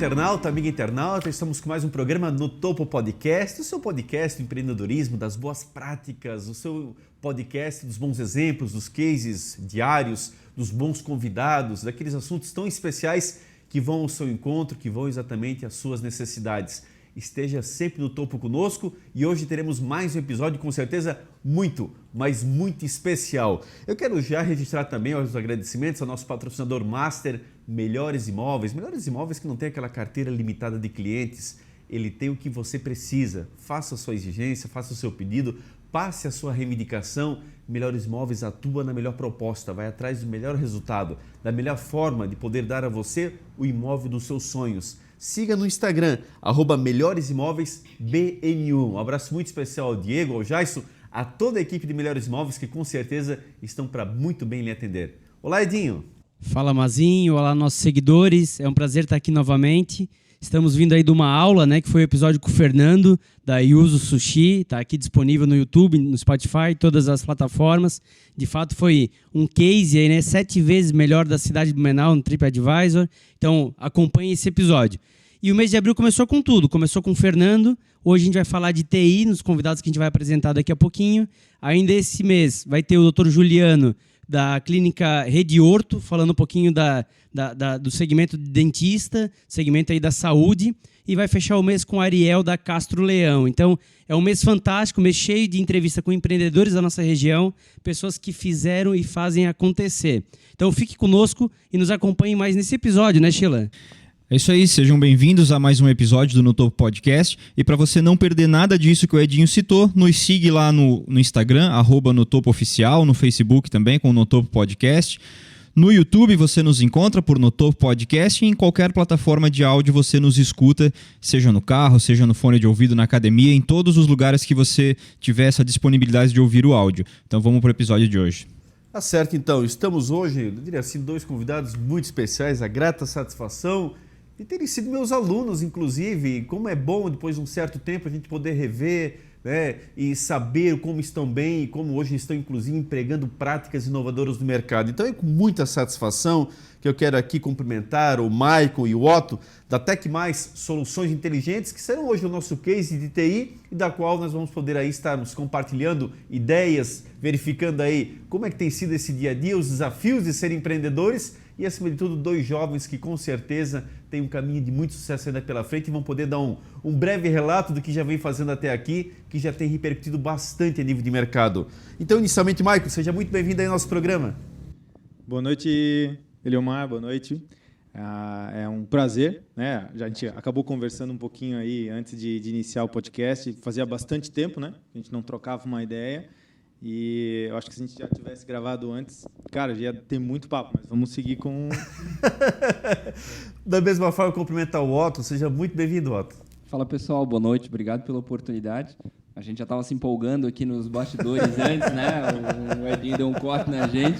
internauta, amiga internauta, estamos com mais um programa no Topo Podcast, o seu podcast do empreendedorismo, das boas práticas, o seu podcast dos bons exemplos, dos cases diários, dos bons convidados, daqueles assuntos tão especiais que vão ao seu encontro, que vão exatamente às suas necessidades. Esteja sempre no topo conosco e hoje teremos mais um episódio com certeza muito, mas muito especial. Eu quero já registrar também os agradecimentos ao nosso patrocinador Master, Melhores Imóveis que não tem aquela carteira limitada de clientes, ele tem o que você precisa. Faça a sua exigência, faça o seu pedido, passe a sua reivindicação. Melhores Imóveis atua na melhor proposta, vai atrás do melhor resultado, da melhor forma de poder dar a você o imóvel dos seus sonhos. Siga no Instagram, @MelhoresImóveisBNU. Um abraço muito especial ao Diego, ao Jaisso, a toda a equipe de Melhores Imóveis que com certeza estão para muito bem lhe atender. Olá, Edinho. Fala, Mazinho. Olá, nossos seguidores. É um prazer estar aqui novamente. Estamos vindo aí de uma aula, que foi o episódio com o Fernando, da Yuzu Sushi. Está aqui disponível no YouTube, no Spotify, todas as plataformas. De fato, foi um case aí, 7 vezes melhor da cidade de Blumenau no TripAdvisor. Então, acompanhe esse episódio. E o mês de abril começou com tudo. Começou com o Fernando. Hoje a gente vai falar de TI, nos convidados que a gente vai apresentar daqui a pouquinho. Ainda esse mês vai ter o Dr. Juliano, da clínica Rede Horto, falando um pouquinho do segmento de dentista, segmento aí da saúde, e vai fechar o mês com o Ariel da Castro Leão. Então, é um mês fantástico, um mês cheio de entrevista com empreendedores da nossa região, pessoas que fizeram e fazem acontecer. Então, fique conosco e nos acompanhe mais nesse episódio, né, Sheila? É isso aí, sejam bem-vindos a mais um episódio do No Topo Podcast. E para você não perder nada disso que o Edinho citou, nos siga lá no Instagram, @NoTopoOficial, no Facebook também com o No Topo Podcast. No YouTube você nos encontra por No Topo Podcast e em qualquer plataforma de áudio você nos escuta, seja no carro, seja no fone de ouvido, na academia, em todos os lugares que você tiver essa disponibilidade de ouvir o áudio. Então vamos para o episódio de hoje. Tá certo, então. Estamos hoje, eu diria assim, 2 convidados muito especiais, a grata satisfação de terem sido meus alunos, inclusive. Como é bom, depois de um certo tempo, a gente poder rever, e saber como estão bem e como hoje estão, inclusive, empregando práticas inovadoras no mercado. Então é com muita satisfação que eu quero aqui cumprimentar o Maicon e o Otto da Tec Mais Soluções Inteligentes, que serão hoje o nosso case de TI e da qual nós vamos poder aí estarmos compartilhando ideias, verificando aí como é que tem sido esse dia a dia, os desafios de ser empreendedores e, acima de tudo, 2 jovens que com certeza têm um caminho de muito sucesso ainda pela frente e vão poder dar um breve relato do que já vem fazendo até aqui, que já tem repercutido bastante a nível de mercado. Então, inicialmente, Maicon, seja muito bem-vindo aí ao nosso programa. Boa noite, Eliomar, boa noite. É um prazer, A gente acabou conversando um pouquinho aí antes de iniciar o podcast, fazia bastante tempo, A gente não trocava uma ideia. E eu acho que se a gente já tivesse gravado antes, cara, já ia ter muito papo, mas vamos seguir com... Da mesma forma, cumprimentar o Otto. Seja muito bem-vindo, Otto. Fala, pessoal. Boa noite. Obrigado pela oportunidade. A gente já estava se empolgando aqui nos bastidores antes, O Edinho deu um corte na gente.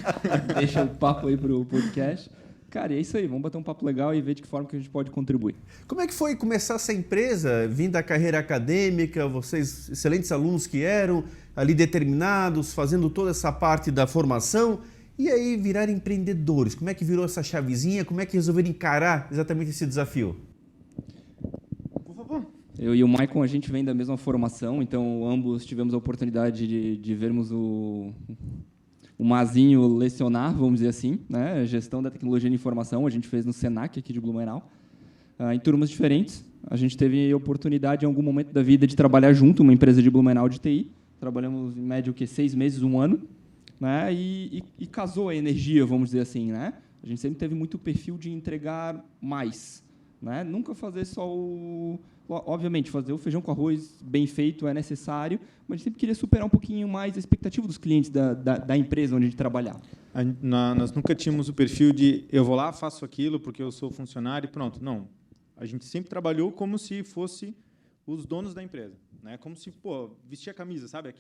Deixa o papo aí para o podcast. Cara, e é isso aí. Vamos bater um papo legal e ver de que forma que a gente pode contribuir. Como é que foi começar essa empresa, vindo da carreira acadêmica, vocês excelentes alunos que eram, ali determinados, fazendo toda essa parte da formação, e aí virar empreendedores? Como é que virou essa chavezinha? Como é que resolveram encarar exatamente esse desafio? Por favor. Eu e o Maicon, a gente vem da mesma formação, então ambos tivemos a oportunidade de vermos o Mazinho lecionar, vamos dizer assim, Gestão da tecnologia de informação, a gente fez no Senac aqui de Blumenau, em turmas diferentes. A gente teve a oportunidade em algum momento da vida de trabalhar junto, uma empresa de Blumenau de TI. Trabalhamos em média 6 meses, 1 ano, e casou a energia, vamos dizer assim, A gente sempre teve muito perfil de entregar mais, Nunca fazer só obviamente, fazer o feijão com arroz bem feito é necessário, mas a gente sempre queria superar um pouquinho mais a expectativa dos clientes da empresa onde a gente trabalhava. Nós nunca tínhamos o perfil de eu vou lá, faço aquilo porque eu sou funcionário e pronto. Não. A gente sempre trabalhou como se fosse os donos da empresa, Como se, vestir a camisa, sabe?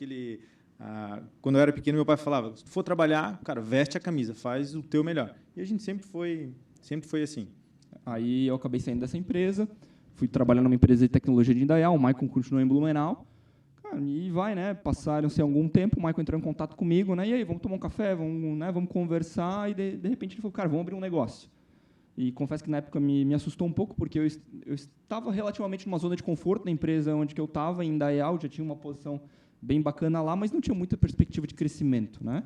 Quando eu era pequeno, meu pai falava, se for trabalhar, cara, veste a camisa, faz o teu melhor. E a gente sempre foi assim. Aí eu acabei saindo dessa empresa, fui trabalhar numa empresa de tecnologia de Indaial, o Maicon continuou em Blumenau. Cara, e passaram-se algum tempo, o Maicon entrou em contato comigo, E aí, vamos tomar um café, vamos conversar, e de repente ele falou, cara, vamos abrir um negócio. E confesso que na época me assustou um pouco, porque eu estava relativamente numa zona de conforto na empresa onde que eu estava, em Indaial, já tinha uma posição bem bacana lá, mas não tinha muita perspectiva de crescimento, né?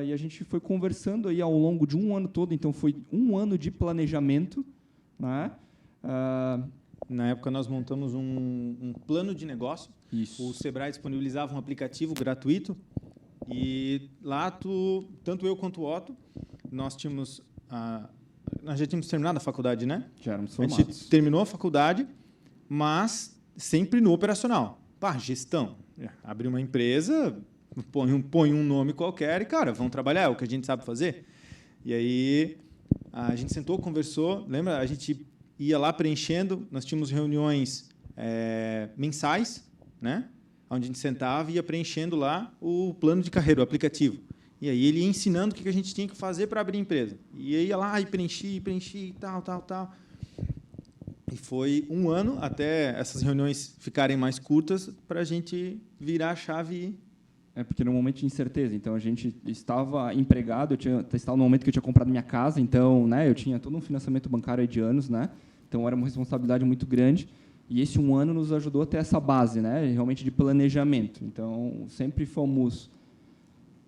E a gente foi conversando aí ao longo de um ano todo, então foi um ano de planejamento, né? Na época, nós montamos um plano de negócio. Isso. O Sebrae disponibilizava um aplicativo gratuito. E lá, tanto eu quanto o Otto, nós já tínhamos terminado a faculdade, né? Já éramos A formados. gente terminou a faculdade, mas sempre no operacional. Gestão. Abrir uma empresa, põe um nome qualquer e, cara, vamos trabalhar, é o que a gente sabe fazer. E aí, a gente sentou, conversou. Lembra? A gente ia lá preenchendo, nós tínhamos reuniões mensais, né? Onde a gente sentava e ia preenchendo lá o plano de carreira, o aplicativo. E aí ele ia ensinando o que a gente tinha que fazer para abrir a empresa. E aí ia lá e preenchi, tal. E foi um ano até essas reuniões ficarem mais curtas para a gente virar a chave e... Porque era um momento de incerteza. Então, a gente estava empregado, estava no momento que eu tinha comprado minha casa, então, né, eu tinha todo um financiamento bancário aí de anos, né? Então, era uma responsabilidade muito grande. E esse um ano nos ajudou a ter essa base, né, realmente de planejamento. Então, sempre fomos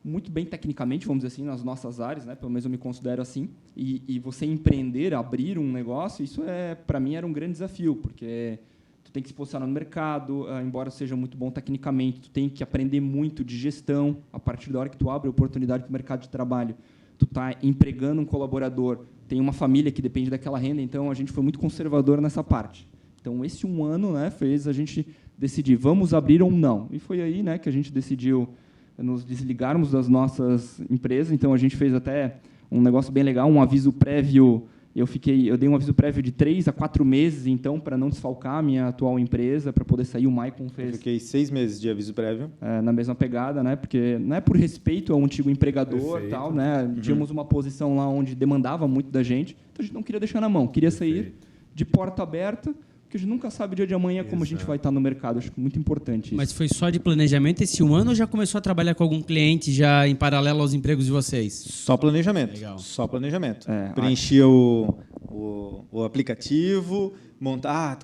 muito bem tecnicamente, vamos dizer assim, nas nossas áreas, né? Pelo menos eu me considero assim. E você empreender, abrir um negócio, isso para mim era um grande desafio, porque tu tem que se posicionar no mercado, embora seja muito bom tecnicamente, tu tem que aprender muito de gestão. A partir da hora que tu abre a oportunidade para o mercado de trabalho, tu está empregando um colaborador, tem uma família que depende daquela renda, então a gente foi muito conservador nessa parte. Então, esse um ano, né, fez a gente decidir, vamos abrir ou não. E foi aí, né, que a gente decidiu nos desligarmos das nossas empresas. Então, a gente fez até um negócio bem legal, um aviso prévio. Eu dei um aviso prévio de 3 a 4 meses, então, para não desfalcar a minha atual empresa, para poder sair. O Maicon fez... Eu fiquei 6 meses de aviso prévio. Na mesma pegada, né? Porque não é por respeito ao antigo empregador, tal, né? Tínhamos uma posição lá onde demandava muito da gente, então a gente não queria deixar na mão, queria sair de porta aberta, porque a gente nunca sabe o dia de amanhã como a gente vai estar no mercado. Acho que é muito importante isso. Mas foi só de planejamento esse um ano ou já começou a trabalhar com algum cliente já em paralelo aos empregos de vocês? Só planejamento. Legal. Só planejamento. Preenchia o aplicativo, montar...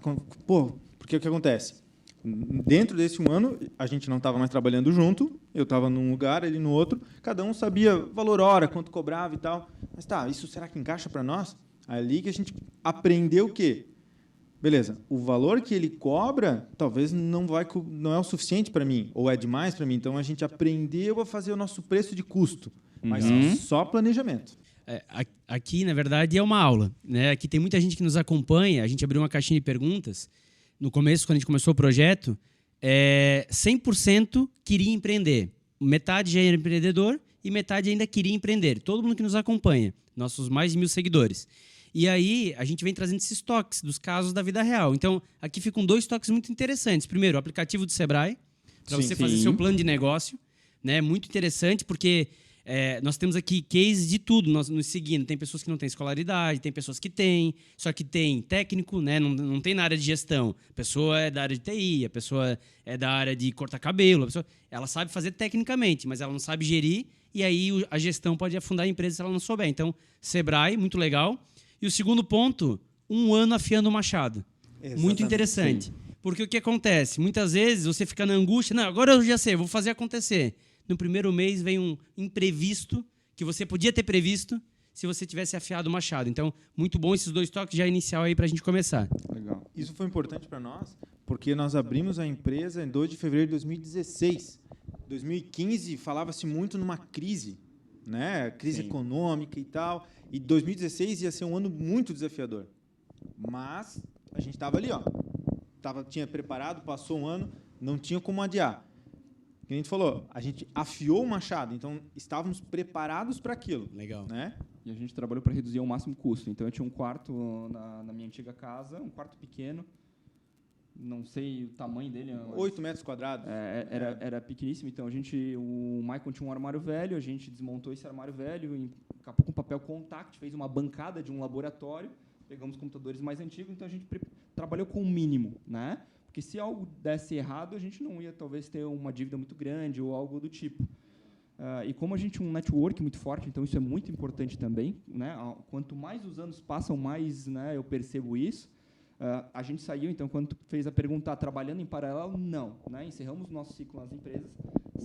porque o que acontece? Dentro desse um ano, a gente não estava mais trabalhando junto, eu estava num lugar, ele no outro, cada um sabia valor hora, quanto cobrava e tal. Mas isso será que encaixa para nós? Ali que a gente aprendeu o quê? Beleza, o valor que ele cobra talvez não é o suficiente para mim, ou é demais para mim. Então, a gente aprendeu a fazer o nosso preço de custo, mas só planejamento. Aqui, na verdade, é uma aula, né? Aqui tem muita gente que nos acompanha, a gente abriu uma caixinha de perguntas. No começo, quando a gente começou o projeto, 100% queria empreender. Metade já era empreendedor e metade ainda queria empreender. Todo mundo que nos acompanha, nossos mais de 1.000 seguidores. E aí, a gente vem trazendo esses toques dos casos da vida real. Então, aqui ficam 2 toques muito interessantes. Primeiro, o aplicativo do Sebrae, para você fazer seu plano de negócio. Né? Muito interessante, porque nós temos aqui cases de tudo nos seguindo. Tem pessoas que não têm escolaridade, tem pessoas que têm, só que tem técnico, né? Não tem na área de gestão. A pessoa é da área de TI, a pessoa é da área de cortar cabelo. Ela sabe fazer tecnicamente, mas ela não sabe gerir, e aí a gestão pode afundar a empresa se ela não souber. Então, Sebrae, muito legal. E o segundo ponto, 1 ano afiando o machado. Exatamente. Muito interessante. Sim. Porque o que acontece? Muitas vezes você fica na angústia, não, agora eu já sei, vou fazer acontecer. No primeiro mês vem um imprevisto que você podia ter previsto se você tivesse afiado o machado. Então, muito bom esses 2 toques já inicial aí para a gente começar. Legal. Isso foi importante para nós, porque nós abrimos a empresa em 2 de fevereiro de 2016. 2015 falava-se muito numa crise, né? Crise econômica e tal. E 2016 ia ser um ano muito desafiador. Mas a gente estava ali, tinha preparado, passou um ano, não tinha como adiar. Como a gente falou, a gente afiou o machado, então estávamos preparados para aquilo. Legal. Né? E a gente trabalhou para reduzir ao máximo o custo. Então, eu tinha um quarto na minha antiga casa, um quarto pequeno, não sei o tamanho dele. 8 metros quadrados. Era pequeníssimo. Então, o Maicon tinha um armário velho, a gente desmontou esse armário velho, encapou com papel contact, fez uma bancada de um laboratório, pegamos computadores mais antigos, então a gente trabalhou com o mínimo, né? Porque se algo desse errado, a gente não ia talvez ter uma dívida muito grande ou algo do tipo. E como a gente tinha um network muito forte, então isso é muito importante também, né? Quanto mais os anos passam, mais, né, eu percebo isso. A gente saiu, então, quando tu fez a pergunta, trabalhando em paralelo, não. Né? Encerramos o nosso ciclo nas empresas,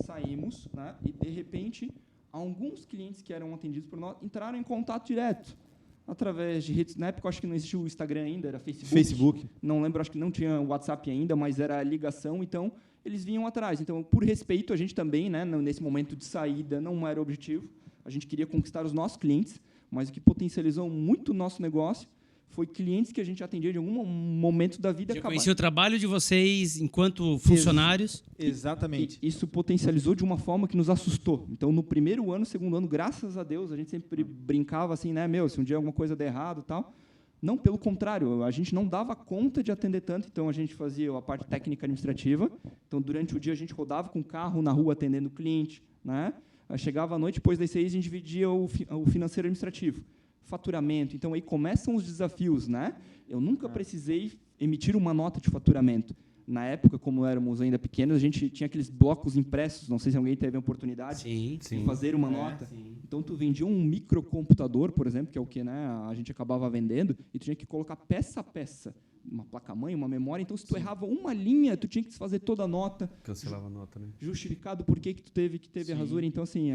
saímos, né, e, de repente, alguns clientes que eram atendidos por nós entraram em contato direto, através de redes. Na época, eu acho que não existia o Instagram ainda, era Facebook. Não lembro, acho que não tinha WhatsApp ainda, mas era ligação, então eles vinham atrás. Então, por respeito, a gente também, né, nesse momento de saída, não era o objetivo. A gente queria conquistar os nossos clientes, mas o que potencializou muito o nosso negócio foi clientes que a gente atendia de algum momento da vida. Já conhecia o trabalho de vocês enquanto funcionários. Exatamente. E isso potencializou de uma forma que nos assustou. Então, no primeiro ano, segundo ano, graças a Deus, a gente sempre brincava assim, né, se um dia alguma coisa der errado, tal. Não, pelo contrário, a gente não dava conta de atender tanto, então a gente fazia a parte técnica administrativa. Então, durante o dia a gente rodava com o carro na rua atendendo o cliente, né? Chegava à noite, depois das 6 a gente dividia o financeiro administrativo. Faturamento. Então, aí começam os desafios, né? Eu nunca precisei emitir uma nota de faturamento. Na época, como éramos ainda pequenos, a gente tinha aqueles blocos impressos, não sei se alguém teve a oportunidade de fazer uma nota. Sim. Então, tu vendia um microcomputador, por exemplo, que é o que, né, a gente acabava vendendo, e tu tinha que colocar peça a peça, uma placa-mãe, uma memória. Então, se tu errava uma linha, tu tinha que desfazer toda a nota. Cancelava a nota, né? Justificado por que tu teve a rasura. Então, assim,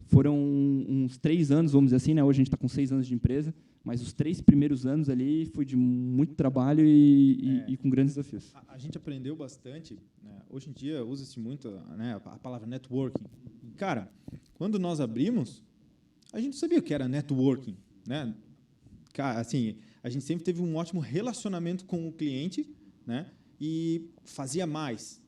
foram uns 3 anos, vamos dizer assim, né? Hoje a gente está com 6 anos de empresa, mas os 3 primeiros anos ali foi de muito trabalho e com grandes desafios. A gente aprendeu bastante, né? Hoje em dia usa-se muito, né, a palavra networking. Cara, quando nós abrimos, a gente sabia o que era networking, né? Cara, assim, a gente sempre teve um ótimo relacionamento com o cliente, né? E fazia mais,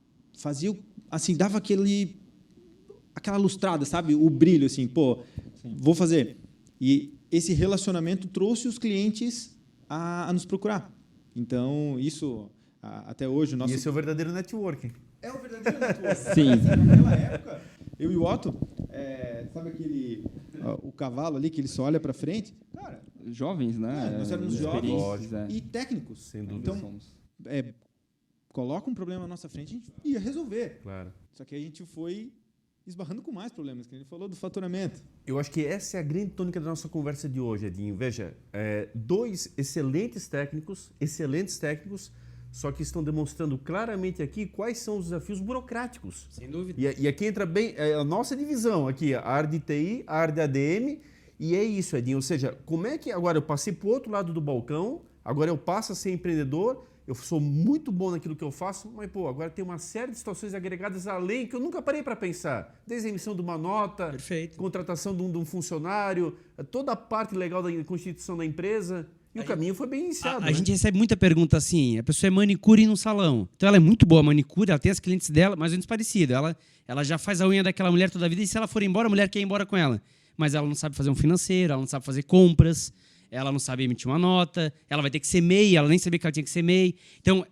assim, dava aquela lustrada, sabe? O brilho, assim, pô, vou fazer. E esse relacionamento trouxe os clientes a nos procurar. Então, isso, até hoje... E esse é o verdadeiro networking. É o verdadeiro networking. Sim. Naquela época, eu e o Otto, sabe o cavalo ali que ele só olha para frente? Cara, jovens, né? Nós éramos jovens e técnicos. Sem dúvida. Então, coloca um problema na nossa frente, a gente ia resolver. Claro. Só que a gente foi esbarrando com mais problemas, que ele falou do faturamento. Eu acho que essa é a grande tônica da nossa conversa de hoje, Edinho. Veja, 2 excelentes técnicos, só que estão demonstrando claramente aqui quais são os desafios burocráticos. Sem dúvida. E aqui entra bem a nossa divisão, aqui, a área de TI, a área de ADM, e é isso, Edinho. Ou seja, como é que agora eu passei para o outro lado do balcão, agora eu passo a ser empreendedor, eu sou muito bom naquilo que eu faço, mas, pô, agora tem uma série de situações agregadas além que eu nunca parei para pensar. Desde a emissão de uma nota, Perfeito. Contratação de um funcionário, toda a parte legal da constituição da empresa. E o caminho foi bem iniciado. A gente recebe muita pergunta assim, a pessoa é manicure num salão. Então ela é muito boa manicure, ela tem as clientes dela, mais ou menos parecido. Ela já faz a unha daquela mulher toda a vida e se ela for embora, a mulher quer ir embora com ela. Mas ela não sabe fazer um financeiro, ela não sabe fazer compras, ela não sabe emitir uma nota, ela vai ter que ser MEI, ela nem sabia que ela tinha que ser MEI. Então,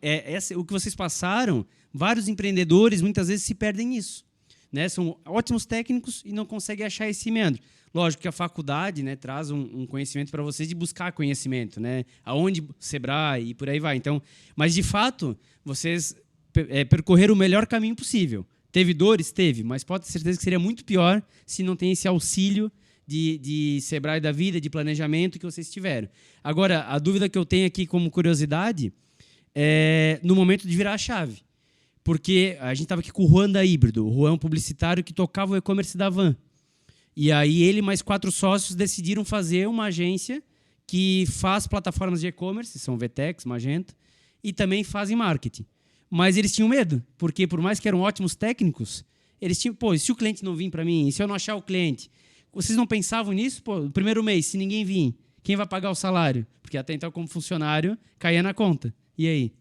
o que vocês passaram, vários empreendedores muitas vezes se perdem nisso. Né? São ótimos técnicos e não conseguem achar esse meandro. Lógico que a faculdade, né, traz um conhecimento para vocês de buscar conhecimento, né? Aonde Sebrae e por aí vai. Então, mas, de fato, vocês percorreram o melhor caminho possível. Teve dores? Teve, mas pode ter certeza que seria muito pior se não tem esse auxílio de Sebrae da vida, de planejamento que vocês tiveram. Agora, a dúvida que eu tenho aqui como curiosidade é no momento de virar a chave. Porque a gente estava aqui com o Juan da Híbrido. O Juan é um publicitário que tocava o e-commerce da Van. E aí ele mais 4 sócios decidiram fazer uma agência que faz plataformas de e-commerce, são Vtex, Magento, e também fazem marketing. Mas eles tinham medo, porque por mais que eram ótimos técnicos, eles tinham, pô, e se o cliente não vir para mim, e se eu não achar o cliente? Vocês não pensavam nisso? Pô, no primeiro mês, se ninguém vir, quem vai pagar o salário? Porque até então, como funcionário, caía na conta. E aí?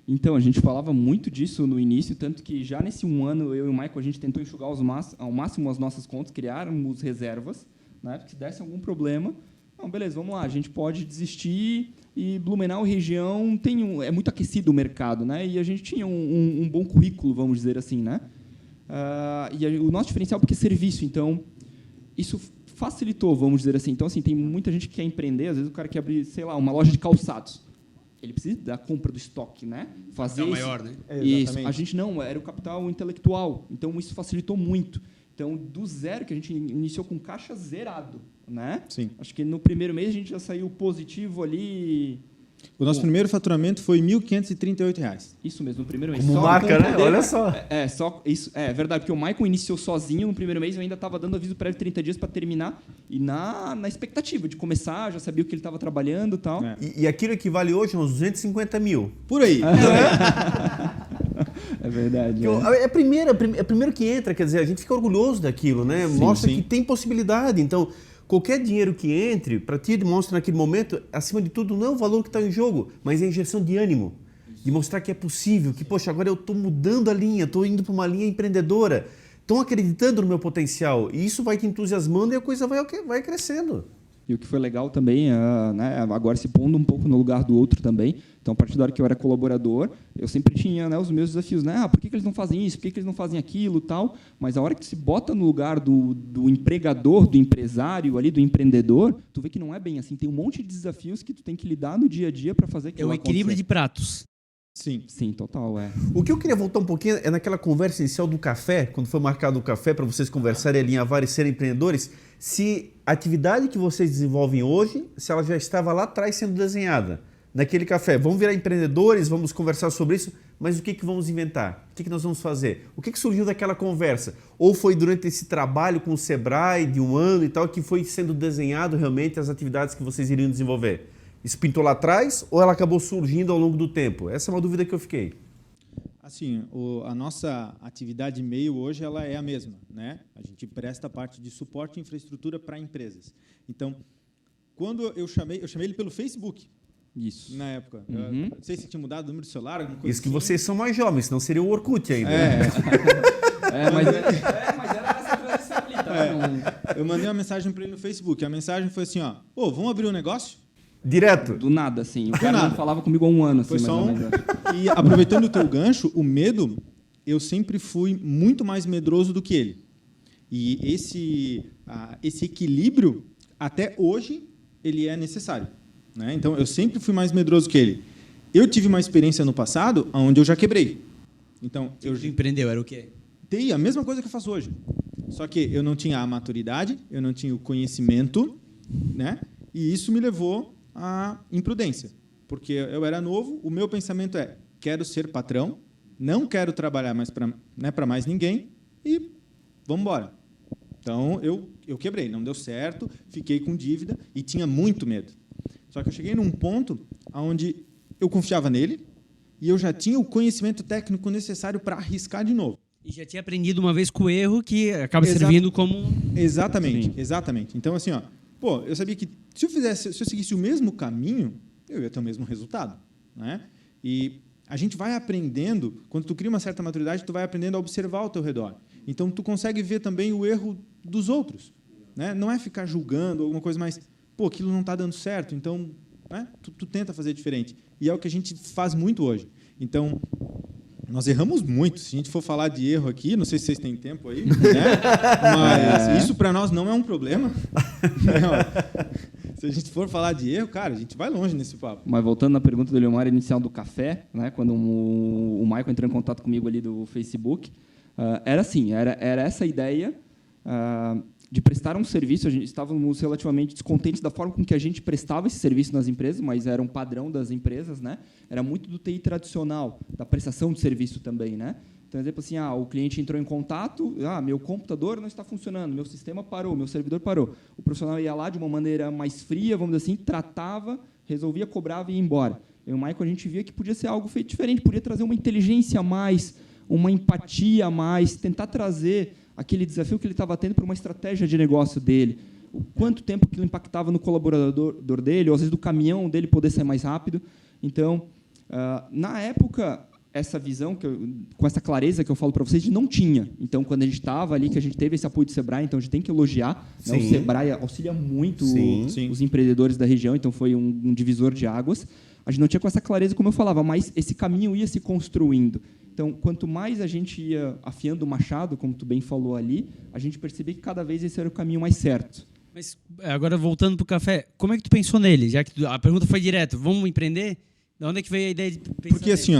Então, a gente falava muito disso no início, tanto que já nesse 1 ano, eu e o Michael, a gente tentou enxugar ao máximo as nossas contas, criarmos reservas, né? Porque se desse algum problema, não, beleza, vamos lá, a gente pode desistir e Blumenau região é muito aquecido o mercado, né? E a gente tinha um bom currículo, vamos dizer assim, né? E o nosso diferencial porque é serviço, então isso facilitou, vamos dizer assim. Então, assim, tem muita gente que quer empreender, às vezes o cara quer abrir, sei lá, uma loja de calçados. Ele precisa da compra do estoque, né? Fazer capital maior, né? Isso. A gente não, era o capital intelectual. Então, isso facilitou muito. Então, do zero, que a gente iniciou com caixa zerado, né? Sim. Acho que no primeiro mês a gente já saiu positivo ali. O nosso primeiro faturamento foi R$ 1.538. Isso mesmo, no primeiro mês. Como Só marca, com né? poder- Olha só. Só isso é verdade, porque o Maicon iniciou sozinho no primeiro mês, eu ainda estava dando aviso prévio 30 dias para terminar e na expectativa de começar, já sabia o que ele estava trabalhando e tal. É. E aquilo equivale hoje a uns 250 mil. Por aí. É verdade. Que é primeiro que entra, quer dizer, a gente fica orgulhoso daquilo, né? Sim, Mostra sim. que tem possibilidade. Então, qualquer dinheiro que entre, para ti demonstra naquele momento, acima de tudo, não é o valor que está em jogo, mas é a injeção de ânimo. De mostrar que é possível, que, poxa, agora eu estou mudando a linha, estou indo para uma linha empreendedora, estão acreditando no meu potencial. E isso vai te entusiasmando e a coisa vai crescendo. E o que foi legal também, né, agora se pondo um pouco no lugar do outro também. Então, a partir da hora que eu era colaborador, eu sempre tinha, né, os meus desafios. Né? Por que eles não fazem isso? Por que eles não fazem aquilo? Tal. Mas a hora que tu se bota no lugar do empregador, do empresário, ali, do empreendedor, tu vê que não é bem assim. Tem um monte de desafios que tu tem que lidar no dia a dia para fazer É aquilo o equilíbrio acontecer. de pratos. Sim. Sim, total, O que eu queria voltar um pouquinho é naquela conversa inicial do café, quando foi marcado o café para vocês conversarem, alinhavar e serem empreendedores, se a atividade que vocês desenvolvem hoje, se ela já estava lá atrás sendo desenhada. Naquele café, vamos virar empreendedores, vamos conversar sobre isso, mas o que vamos inventar? O que nós vamos fazer? O que surgiu daquela conversa? Ou foi durante esse trabalho com o Sebrae de um ano e tal, que foi sendo desenhado realmente as atividades que vocês iriam desenvolver? Isso pintou lá atrás ou ela acabou surgindo ao longo do tempo? Essa é uma dúvida que eu fiquei. Assim, a nossa atividade e-mail hoje ela é a mesma, né? A gente presta a parte de suporte e infraestrutura para empresas. Então, quando eu chamei ele pelo Facebook Isso. na época. Uhum. Não sei se tinha mudado o número de celular, alguma coisa Isso que assim. vocês são mais jovens, senão seria o Orkut ainda. Mas era essa transição ali, tá? Eu mandei uma mensagem para ele no Facebook. A mensagem foi assim, ó, vamos abrir um negócio? Direto. Do nada, assim. O cara nada. não falava comigo há um ano, assim, Foi mais só ou um. menos. E aproveitando o teu gancho, o medo, eu sempre fui muito mais medroso do que ele. E esse equilíbrio, até hoje, ele é necessário. Né? Então, eu sempre fui mais medroso que ele. Eu tive uma experiência no passado onde eu já quebrei. Então, eu Tu empreendeu, era o quê? dei a mesma coisa que eu faço hoje. Só que eu não tinha a maturidade, eu não tinha o conhecimento, né? E isso me levou à imprudência. Porque eu era novo, o meu pensamento é, quero ser patrão, não quero trabalhar mais para mais ninguém e vamos embora. Então, eu quebrei, não deu certo, fiquei com dívida e tinha muito medo. Só que eu cheguei num ponto onde eu confiava nele e eu já tinha o conhecimento técnico necessário para arriscar de novo. E já tinha aprendido uma vez com o erro que acaba Exato. servindo como... Exatamente, Sim. exatamente. Então, assim, ó, eu sabia que se eu seguisse o mesmo caminho, eu ia ter o mesmo resultado, né? E a gente vai aprendendo, quando tu cria uma certa maturidade, tu vai aprendendo a observar ao teu redor. Então, tu consegue ver também o erro dos outros, né? Não é ficar julgando alguma coisa mais, aquilo não está dando certo, então, né? Tu tenta fazer diferente. E é o que a gente faz muito hoje. Então, nós erramos muito. Se a gente for falar de erro aqui, não sei se vocês têm tempo aí, né? Mas isso para nós não é um problema. Se a gente for falar de erro, cara, a gente vai longe nesse papo. Mas voltando na pergunta do Leomar inicial do café, né, quando o Michael entrou em contato comigo ali do Facebook, era assim, era essa ideia de prestar um serviço. A gente estávamos relativamente descontentes da forma com que a gente prestava esse serviço nas empresas, mas era um padrão das empresas, né? Era muito do TI tradicional, da prestação de serviço também, né? Então, exemplo assim, o cliente entrou em contato, meu computador não está funcionando, meu sistema parou, meu servidor parou. O profissional ia lá de uma maneira mais fria, vamos dizer assim, tratava, resolvia, cobrava e ia embora. Eu e o Michael, a gente via que podia ser algo feito diferente, podia trazer uma inteligência a mais, uma empatia a mais, tentar trazer aquele desafio que ele estava tendo para uma estratégia de negócio dele. O quanto tempo aquilo impactava no colaborador dele, ou às vezes do caminhão dele poder sair mais rápido. Então, na época, essa visão, com essa clareza que eu falo para vocês, a gente não tinha. Então, quando a gente estava ali, que a gente teve esse apoio do Sebrae, então a gente tem que elogiar. Né? O Sebrae auxilia muito os empreendedores da região, então foi um divisor de águas. A gente não tinha com essa clareza, como eu falava, mas esse caminho ia se construindo. Então, quanto mais a gente ia afiando o machado, como tu bem falou ali, a gente percebia que cada vez esse era o caminho mais certo. Mas agora, voltando para o café, como é que tu pensou nele? Já que a pergunta foi direto, vamos empreender? De onde é que veio a ideia de pensar Porque, nele? assim,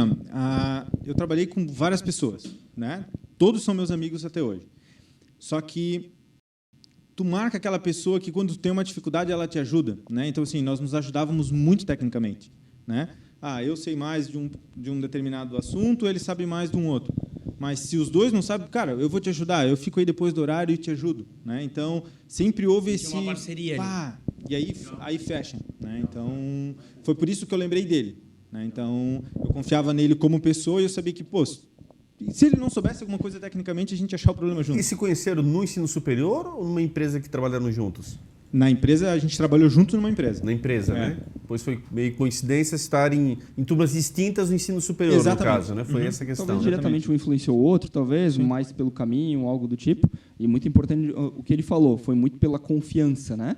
eu trabalhei com várias pessoas, né? Todos são meus amigos até hoje. Só que tu marca aquela pessoa que, quando tem uma dificuldade, ela te ajuda, né? Então, assim, nós nos ajudávamos muito tecnicamente, né? Eu sei mais de um determinado assunto, ele sabe mais de um outro. Mas se os dois não sabem, cara, eu vou te ajudar, eu fico aí depois do horário e te ajudo, né? Então, sempre houve esse... uma parceria ali. E aí fecha, né? Então, foi por isso que eu lembrei dele, né? Então, eu confiava nele como pessoa e eu sabia que, pô, se ele não soubesse alguma coisa tecnicamente, a gente ia achar o problema junto. E se conheceram no ensino superior ou numa empresa que trabalharam juntos? Na empresa, a gente trabalhou junto numa empresa. Na empresa, né? Pois foi meio coincidência estar em turmas distintas no ensino superior, Exatamente. no caso, né? Foi essa a questão. Talvez diretamente um influenciou o outro, talvez, mais pelo caminho, algo do tipo. E muito importante o que ele falou, foi muito pela confiança, né?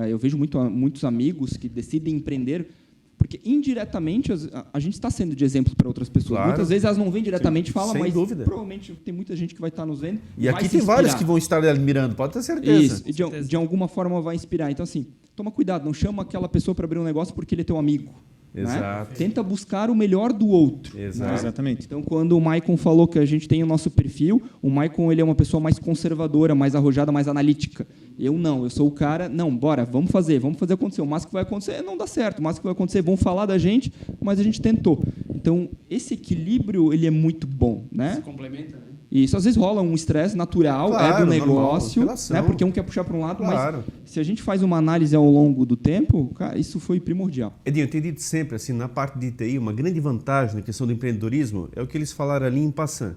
Eu vejo muitos amigos que decidem empreender porque indiretamente a gente está sendo de exemplo para outras pessoas. Claro. Muitas vezes elas não vêm diretamente e falam, sem mas dúvida. Provavelmente tem muita gente que vai estar nos vendo. E aqui tem vários que vão estar admirando, pode ter certeza. Isso, de alguma forma vai inspirar. Então, assim, toma cuidado, não chama aquela pessoa para abrir um negócio porque ele é teu amigo. Exato. Né? Tenta buscar o melhor do outro. Exato. Né? Exatamente. Então, quando o Maicon falou que a gente tem o nosso perfil, o Maicon ele é uma pessoa mais conservadora, mais arrojada, mais analítica. Eu não, eu sou o cara, não, bora, vamos fazer acontecer. O máximo que vai acontecer não dá certo, o máximo que vai acontecer, vão falar da gente, mas a gente tentou. Então, esse equilíbrio ele é muito bom. Né? Se complementa, né? Isso, às vezes rola um estresse natural, claro, do negócio, normal, né? Porque um quer puxar para um lado, claro. mas se a gente faz uma análise ao longo do tempo, cara, isso foi primordial. Edinho, eu tenho dito sempre, assim, na parte de TI, uma grande vantagem na questão do empreendedorismo é o que eles falaram ali em passant.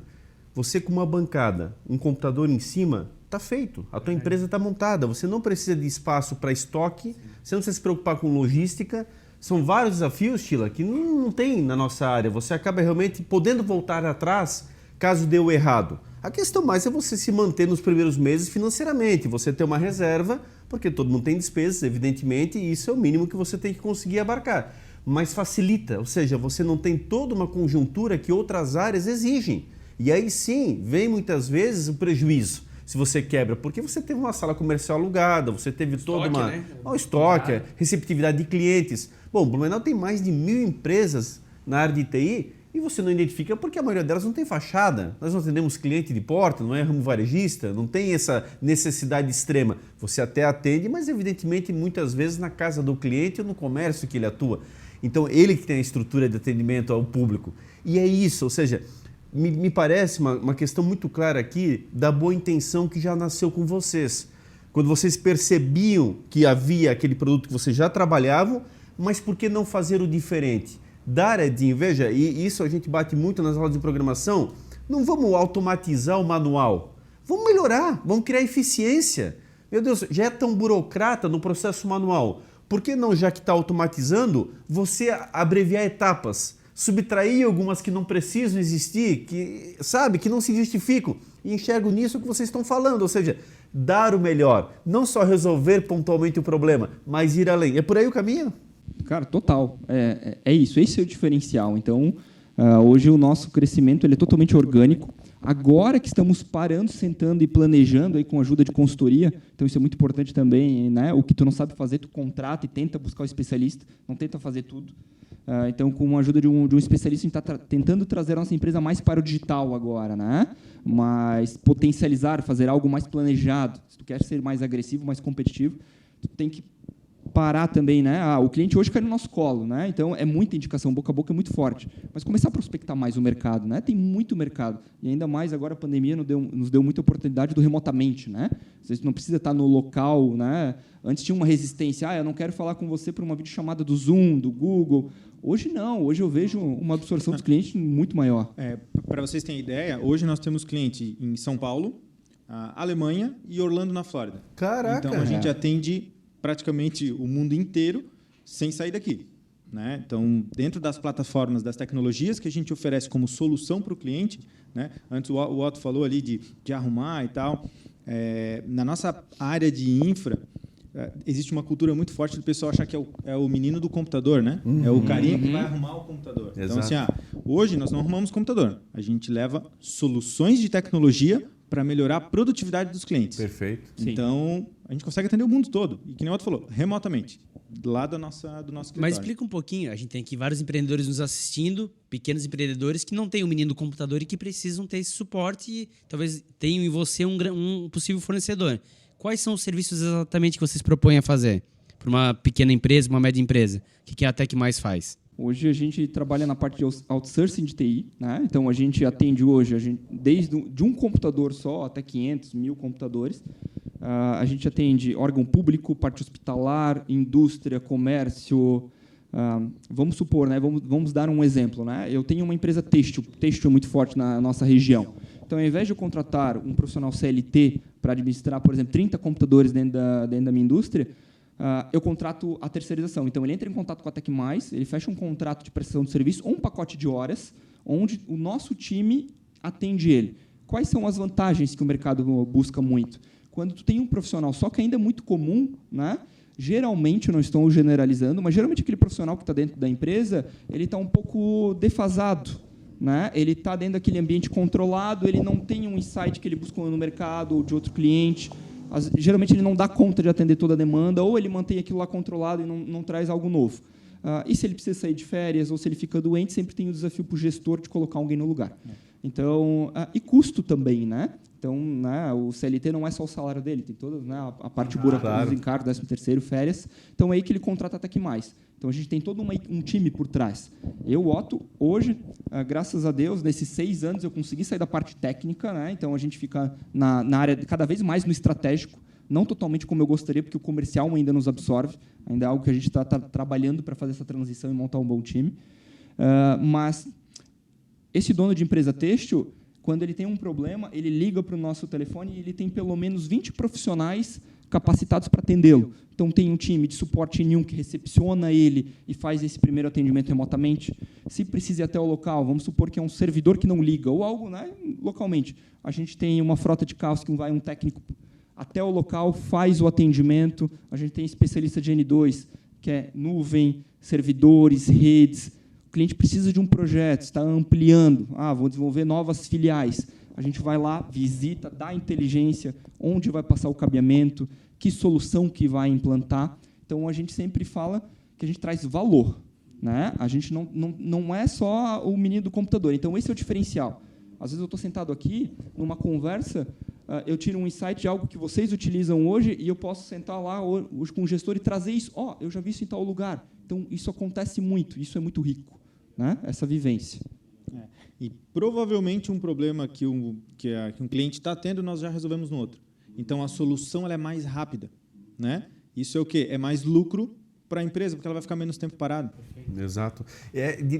Você com uma bancada, um computador em cima, está feito. A tua empresa está montada. Você não precisa de espaço para estoque, você não precisa se preocupar com logística. São vários desafios, Sheila, que não tem na nossa área. Você acaba realmente podendo voltar atrás caso deu errado. A questão mais é você se manter nos primeiros meses financeiramente, você ter uma reserva, porque todo mundo tem despesas, evidentemente, e isso é o mínimo que você tem que conseguir abarcar. Mas facilita, ou seja, você não tem toda uma conjuntura que outras áreas exigem. E aí sim, vem muitas vezes o prejuízo, se você quebra, porque você teve uma sala comercial alugada, você teve toda uma... né? Um estoque, receptividade de clientes. Bom, o Blumenau tem mais de 1.000 empresas na área de TI, e você não identifica porque a maioria delas não tem fachada. Nós não atendemos cliente de porta, não é ramo varejista, não tem essa necessidade extrema. Você até atende, mas evidentemente muitas vezes na casa do cliente ou no comércio que ele atua. Então ele que tem a estrutura de atendimento ao público. E é isso, ou seja, me parece uma questão muito clara aqui da boa intenção que já nasceu com vocês. Quando vocês percebiam que havia aquele produto que vocês já trabalhavam, mas por que não fazer o diferente? Dar, Edinho, veja, e isso a gente bate muito nas aulas de programação, não vamos automatizar o manual, vamos melhorar, vamos criar eficiência. Meu Deus, já é tão burocrata no processo manual, por que não, já que está automatizando, você abreviar etapas, subtrair algumas que não precisam existir, que, sabe, que não se justificam, e enxergo nisso que vocês estão falando, ou seja, dar o melhor, não só resolver pontualmente o problema, mas ir além. É por aí o caminho? Cara, total. É isso. Esse é o diferencial. Então, hoje o nosso crescimento ele é totalmente orgânico. Agora que estamos parando, sentando e planejando aí com a ajuda de consultoria, então isso é muito importante também, né? O que tu não sabe fazer, tu contrata e tenta buscar o especialista, não tenta fazer tudo. Então, com a ajuda de um especialista, a gente está tentando trazer a nossa empresa mais para o digital agora, né? Mas potencializar, fazer algo mais planejado. Se tu quer ser mais agressivo, mais competitivo, tu tem que parar também, né? O cliente hoje cai no nosso colo, né? Então é muita indicação, boca a boca é muito forte. Mas começar a prospectar mais o mercado, né? Tem muito mercado. E ainda mais agora a pandemia nos deu muita oportunidade do remotamente, né? Às vezes não precisa estar no local, né? Antes tinha uma resistência, eu não quero falar com você por uma videochamada do Zoom, do Google. Hoje não, hoje eu vejo uma absorção dos clientes muito maior. Para vocês terem ideia, hoje nós temos cliente em São Paulo, Alemanha e Orlando, na Flórida. Caraca! Então a gente atende praticamente o mundo inteiro sem sair daqui, né? Então, dentro das plataformas, das tecnologias que a gente oferece como solução para o cliente, né? Antes o Otto falou ali de arrumar e tal. Na nossa área de infra, existe uma cultura muito forte do pessoal achar que é o menino do computador, né? É o carinha que vai arrumar o computador. Exato. Então, assim, hoje nós não arrumamos computador. A gente leva soluções de tecnologia para melhorar a produtividade dos clientes. Perfeito. Então, a gente consegue atender o mundo todo. E que nem o Otto falou, remotamente, lá do nosso escritório. Mas explica um pouquinho. A gente tem aqui vários empreendedores nos assistindo, pequenos empreendedores que não têm o menino do computador e que precisam ter esse suporte e talvez tenham em você um possível fornecedor. Quais são os serviços exatamente que vocês propõem a fazer para uma pequena empresa, uma média empresa? O que a Tec Mais faz? Hoje a gente trabalha na parte de outsourcing de TI, né? Então a gente atende hoje, desde de um computador só até 500, 1.000 computadores. A gente atende órgão público, parte hospitalar, indústria, comércio. Vamos supor, né? Vamos dar um exemplo, né? Eu tenho uma empresa têxtil é muito forte na nossa região. Então, ao invés de eu contratar um profissional CLT para administrar, por exemplo, 30 computadores dentro da minha indústria, eu contrato a terceirização. Então, ele entra em contato com a Tec Mais, ele fecha um contrato de prestação de serviço ou um pacote de horas, onde o nosso time atende ele. Quais são as vantagens que o mercado busca muito? Quando tu tem um profissional só, que ainda é muito comum, né? Geralmente, não estou generalizando, mas geralmente aquele profissional que está dentro da empresa, ele está um pouco defasado, né? Ele está dentro daquele ambiente controlado, ele não tem um insight que ele busca no mercado ou de outro cliente. Geralmente ele não dá conta de atender toda a demanda, ou ele mantém aquilo lá controlado e não traz algo novo. E se ele precisa sair de férias, ou se ele fica doente, sempre tem o desafio para o gestor de colocar alguém no lugar. Então, e custo também, né? Então, né, o CLT não é só o salário dele, tem toda, né, a parte burocrática, os encargos, 13º, férias. Então, é aí que ele contrata a Tec Mais. Então, a gente tem todo um time por trás. Eu, Otto, hoje, graças a Deus, nesses 6 anos, eu consegui sair da parte técnica, né? Então, a gente fica na área cada vez mais no estratégico, não totalmente como eu gostaria, porque o comercial ainda nos absorve, ainda é algo que a gente está trabalhando para fazer essa transição e montar um bom time. Mas esse dono de empresa têxtil, quando ele tem um problema, ele liga para o nosso telefone e ele tem pelo menos 20 profissionais capacitados para atendê-lo. Então, tem um time de suporte N1 que recepciona ele e faz esse primeiro atendimento remotamente. Se precisa ir até o local, vamos supor que é um servidor que não liga, ou algo, né, localmente. A gente tem uma frota de carros que vai um técnico até o local, faz o atendimento. A gente tem especialista de N2, que é nuvem, servidores, redes. O cliente precisa de um projeto, está ampliando. Vou desenvolver novas filiais. A gente vai lá, visita, dá inteligência, onde vai passar o cabeamento, que solução que vai implantar. Então, a gente sempre fala que a gente traz valor, né? A gente não é só o menino do computador. Então, esse é o diferencial. Às vezes, eu estou sentado aqui, numa conversa, eu tiro um insight de algo que vocês utilizam hoje e eu posso sentar lá hoje com o gestor e trazer isso. Eu já vi isso em tal lugar. Então, isso acontece muito, isso é muito rico, né? Essa vivência. E provavelmente um problema que um cliente está tendo, nós já resolvemos no outro. Então, a solução ela é mais rápida, né? Isso é o quê? É mais lucro para a empresa, porque ela vai ficar menos tempo parada. Exato.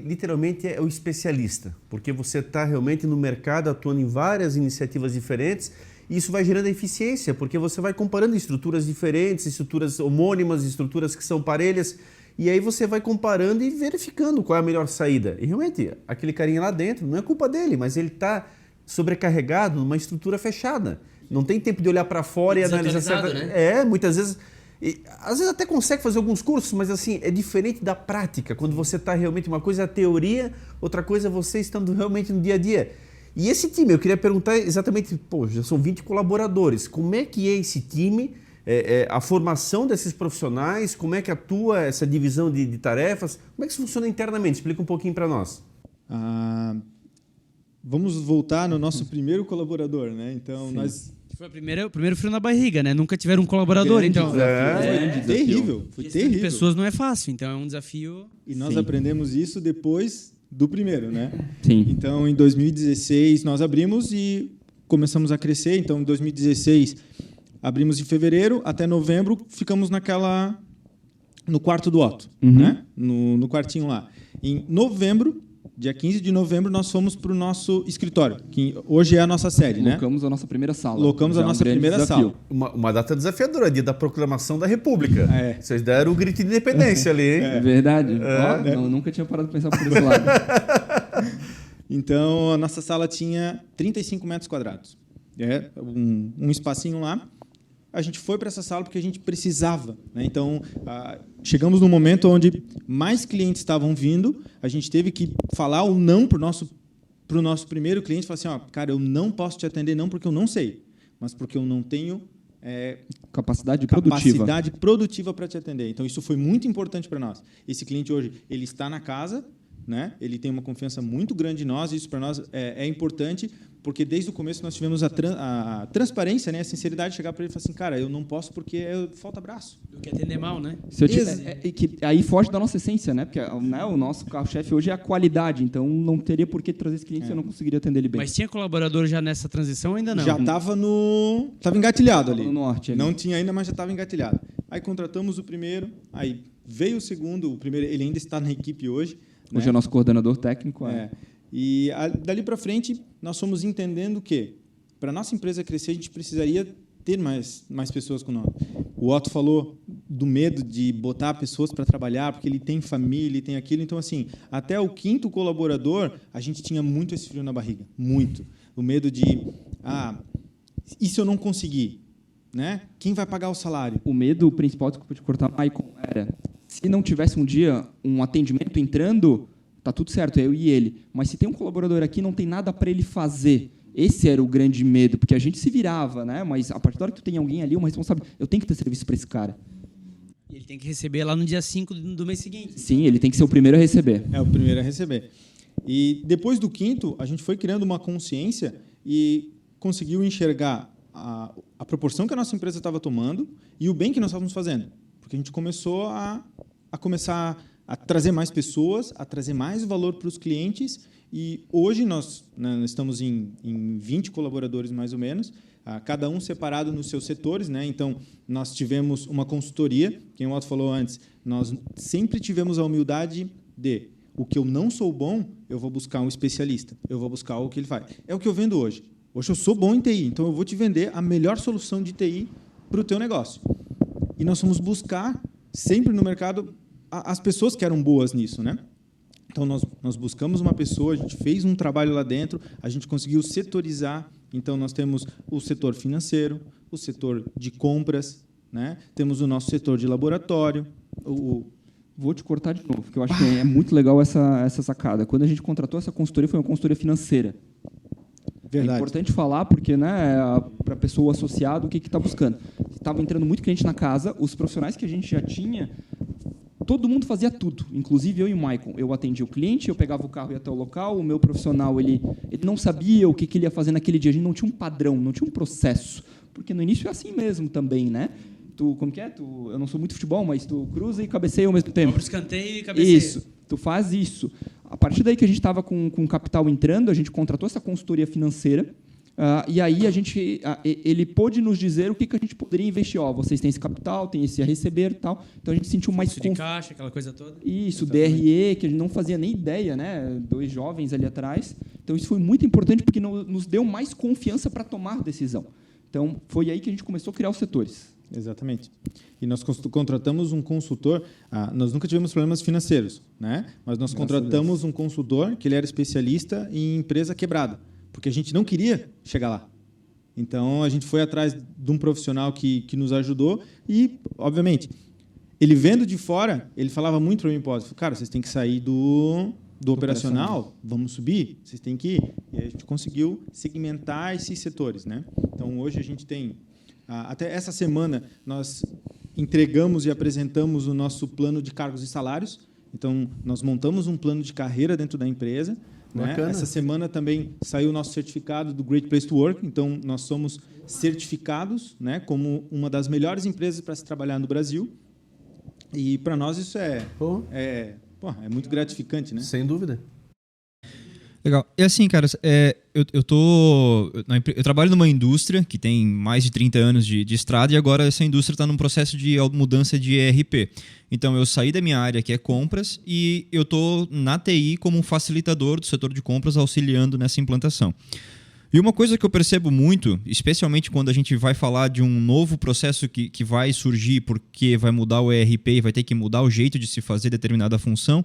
Literalmente é o especialista, porque você está realmente no mercado, atuando em várias iniciativas diferentes, e isso vai gerando eficiência, porque você vai comparando estruturas diferentes, estruturas homônimas, estruturas que são parelhas, e aí você vai comparando e verificando qual é a melhor saída. E realmente, aquele carinha lá dentro, não é culpa dele, mas ele está sobrecarregado numa estrutura fechada. Não tem tempo de olhar para fora e analisar. Né? Muitas vezes. Às vezes até consegue fazer alguns cursos, mas assim, é diferente da prática. Quando você está realmente, uma coisa é a teoria, outra coisa é você estando realmente no dia a dia. E esse time, eu queria perguntar exatamente, já são 20 colaboradores. Como é que é esse time? A formação desses profissionais, como é que atua essa divisão de tarefas, como é que isso funciona internamente? Explica um pouquinho para nós. Vamos voltar no nosso primeiro colaborador, né? Então, nós... Foi o primeiro frio na barriga, né? Nunca tiveram um colaborador, então. Foi terrível, foi terrível. De pessoas não é fácil, então é um desafio. E nós aprendemos isso depois do primeiro, né? Sim. Então, em 2016, nós abrimos e começamos a crescer. Então, em 2016... abrimos em fevereiro, até novembro, ficamos no quarto do Otto, né? No quartinho lá. Em novembro, dia 15 de novembro, nós fomos para o nosso escritório, que hoje é a nossa sede, né? Locamos a nossa primeira sala. Locamos a nossa primeira sala. Uma data desafiadora, dia da proclamação da República. Vocês deram o grito de independência ali, hein? Verdade. Nunca tinha parado de pensar por esse lado. Então, a nossa sala tinha 35 metros quadrados. Um espacinho lá. A gente foi para essa sala porque a gente precisava, né? Então, chegamos num momento onde mais clientes estavam vindo, a gente teve que falar ou não para o nosso para o nosso primeiro cliente, falar assim, cara, eu não posso te atender não porque eu não sei, mas porque eu não tenho capacidade produtiva para te atender. Então, isso foi muito importante para nós. Esse cliente hoje, ele está na casa, né? Ele tem uma confiança muito grande em nós, e isso para nós é importante, porque desde o começo nós tivemos a transparência, né? A sinceridade de chegar para ele e falar assim, cara, eu não posso porque falta braço. Do que atender mal, né? Aí foge da nossa essência, né? Porque né, o nosso carro-chefe hoje é a qualidade, então não teria por que trazer esse cliente se eu não conseguiria atender ele bem. Mas tinha colaborador já nessa transição ou ainda não? Já estava engatilhado ali. No norte. Não tinha ainda, mas já estava engatilhado. Aí contratamos o primeiro, aí veio o segundo, o primeiro ele ainda está na equipe hoje. Hoje é nosso coordenador técnico. E dali para frente, nós fomos entendendo que, para a nossa empresa crescer, a gente precisaria ter mais pessoas com nós. O Otto falou do medo de botar pessoas para trabalhar, porque ele tem família, ele tem aquilo. Então, assim, até o 5º colaborador, a gente tinha muito esse frio na barriga. Muito. O medo de, e se eu não conseguir? Né? Quem vai pagar o salário? O medo principal, desculpa te cortar, Maicon, era... Se não tivesse um dia um atendimento entrando, tá tudo certo, eu e ele. Mas se tem um colaborador aqui, não tem nada para ele fazer. Esse era o grande medo, porque a gente se virava, né? Mas a partir da hora que tu tem alguém ali, uma responsabilidade, eu tenho que ter serviço para esse cara. E ele tem que receber lá no dia 5 do mês seguinte. Sim, ele tem que ser o primeiro a receber. É o primeiro a receber. E depois do 5º, a gente foi criando uma consciência e conseguiu enxergar a proporção que a nossa empresa estava tomando e o bem que nós estávamos fazendo. Porque a gente começou a trazer mais pessoas, a trazer mais valor para os clientes, e hoje nós estamos em 20 colaboradores, mais ou menos, cada um separado nos seus setores, né? Então, nós tivemos uma consultoria, quem o Otto falou antes, nós sempre tivemos a humildade de, o que eu não sou bom, eu vou buscar um especialista, eu vou buscar o que ele faz. É o que eu vendo hoje. Hoje eu sou bom em TI, então eu vou te vender a melhor solução de TI para o teu negócio. E nós fomos buscar, sempre no mercado, as pessoas que eram boas nisso, né? Então, nós buscamos uma pessoa, a gente fez um trabalho lá dentro, a gente conseguiu setorizar. Então, nós temos o setor financeiro, o setor de compras, né? Temos o nosso setor de laboratório. Vou te cortar de novo, porque eu acho que é muito legal essa sacada. Quando a gente contratou essa consultoria, foi uma consultoria financeira. Verdade. É importante falar, porque né, para a pessoa associada, o que está buscando? Estava entrando muito cliente na casa, os profissionais que a gente já tinha, todo mundo fazia tudo, inclusive eu e o Maicon. Eu atendia o cliente, eu pegava o carro e ia até o local, o meu profissional ele não sabia o que ele ia fazer naquele dia, a gente não tinha um padrão, não tinha um processo, porque no início é assim mesmo também, né? Como que é? Eu não sou muito futebol, mas tu cruza e cabeceia ao mesmo tempo. Vamos escanteio e cabeceia. Isso, tu faz isso. A partir daí que a gente estava com capital entrando, a gente contratou essa consultoria financeira, e aí ele pôde nos dizer o que a gente poderia investir. Vocês têm esse capital, tem esse a receber e tal. Então, a gente sentiu mais... de caixa, aquela coisa toda. Isso, DRE, que a gente não fazia nem ideia, né? 2 jovens ali atrás. Então, isso foi muito importante, porque nos deu mais confiança para tomar decisão. Então, foi aí que a gente começou a criar os setores. Exatamente. E nós contratamos um consultor, nós nunca tivemos problemas financeiros, né? Mas nós contratamos um consultor que ele era especialista em empresa quebrada, porque a gente não queria chegar lá. Então, a gente foi atrás de um profissional que nos ajudou e, obviamente, ele vendo de fora, ele falava muito para mim, cara, vocês têm que sair do operacional, vamos subir, vocês têm que ir. E a gente conseguiu segmentar esses setores, né? Então, hoje a gente tem... Até essa semana, nós entregamos e apresentamos o nosso plano de cargos e salários. Então, nós montamos um plano de carreira dentro da empresa. Né? Essa semana também saiu o nosso certificado do Great Place to Work. Então, nós somos certificados, né, como uma das melhores empresas para se trabalhar no Brasil. E, para nós, isso é muito gratificante, né? Sem dúvida. Legal. E assim, cara, eu trabalho numa indústria que tem mais de 30 anos de estrada e agora essa indústria está num processo de mudança de ERP. Então, eu saí da minha área, que é compras, e eu estou na TI como um facilitador do setor de compras, auxiliando nessa implantação. E uma coisa que eu percebo muito, especialmente quando a gente vai falar de um novo processo que vai surgir porque vai mudar o ERP e vai ter que mudar o jeito de se fazer determinada função,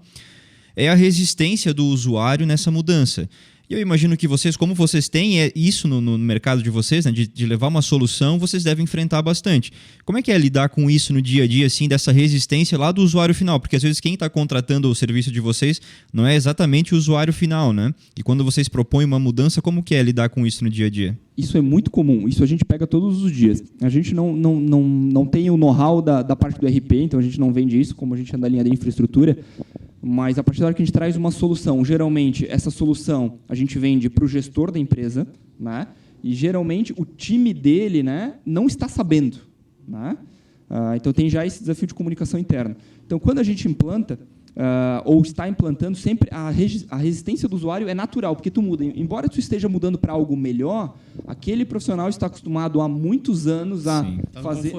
é a resistência do usuário nessa mudança. E eu imagino que vocês, como vocês têm isso no mercado de vocês, né, de levar uma solução, vocês devem enfrentar bastante. Como é que é lidar com isso no dia a dia, assim, dessa resistência lá do usuário final? Porque às vezes quem está contratando o serviço de vocês não é exatamente o usuário final, né? E quando vocês propõem uma mudança, como que é lidar com isso no dia a dia? Isso é muito comum, isso a gente pega todos os dias. A gente não tem o know-how da parte do RP, então a gente não vende isso, como a gente é da linha de infraestrutura, mas a partir da hora que a gente traz uma solução, geralmente essa solução a gente vende para o gestor da empresa, né? E geralmente o time dele, né, não está sabendo, né? Então tem já esse desafio de comunicação interna. Então quando a gente implanta, ou está implantando, sempre a resistência do usuário é natural, porque tu muda. Embora tu esteja mudando para algo melhor, aquele profissional está acostumado há muitos anos a fazer...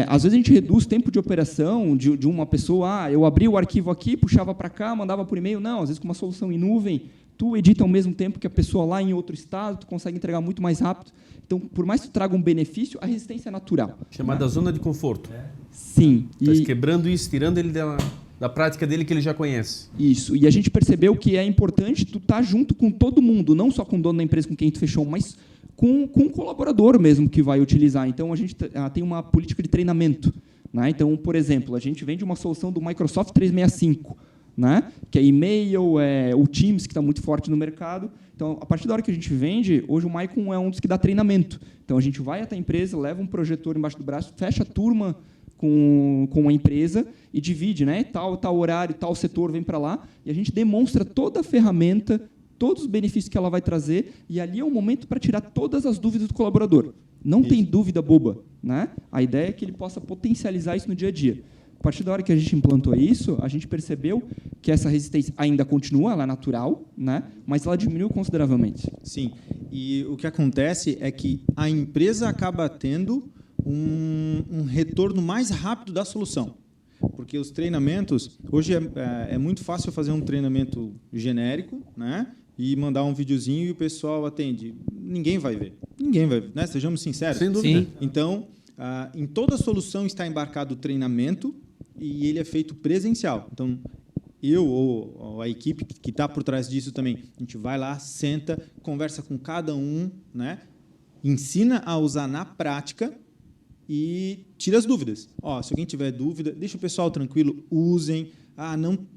Às vezes a gente reduz o tempo de operação de uma pessoa, eu abri o arquivo aqui, puxava para cá, mandava por e-mail. Não, às vezes com uma solução em nuvem, tu edita ao mesmo tempo que a pessoa lá em outro estado, tu consegue entregar muito mais rápido. Então, por mais que tu traga um benefício, a resistência é natural. Chamada zona de conforto. Sim. Está quebrando isso, tirando ele da prática dele que ele já conhece. Isso. E a gente percebeu que é importante tu estar junto com todo mundo, não só com o dono da empresa com quem tu fechou, mas com o colaborador mesmo que vai utilizar. Então, a gente tem uma política de treinamento, né? Então, por exemplo, a gente vende uma solução do Microsoft 365, né? Que é e-mail, o Teams, que está muito forte no mercado. Então, a partir da hora que a gente vende, hoje o Maicon é um dos que dá treinamento. Então, a gente vai até a empresa, leva um projetor embaixo do braço, fecha a turma com a empresa e divide, né? Tal horário, tal setor vem para lá, e a gente demonstra toda a ferramenta, todos os benefícios que ela vai trazer, e ali é o momento para tirar todas as dúvidas do colaborador. Não tem dúvida boba, né? A ideia é que ele possa potencializar isso no dia a dia. A partir da hora que a gente implantou isso, a gente percebeu que essa resistência ainda continua, ela é natural, né? Mas ela diminuiu consideravelmente. Sim. E o que acontece é que a empresa acaba tendo um retorno mais rápido da solução. Porque os treinamentos... Hoje é muito fácil fazer um treinamento genérico, né? E mandar um videozinho e o pessoal atende. Ninguém vai ver. Ninguém vai ver, né? Sejamos sinceros. Sem dúvida. Sim. Então, em toda solução está embarcado o treinamento e ele é feito presencial. Então, eu ou a equipe que está por trás disso também, a gente vai lá, senta, conversa com cada um, né? Ensina a usar na prática e tira as dúvidas. Se alguém tiver dúvida, deixa o pessoal tranquilo, usem.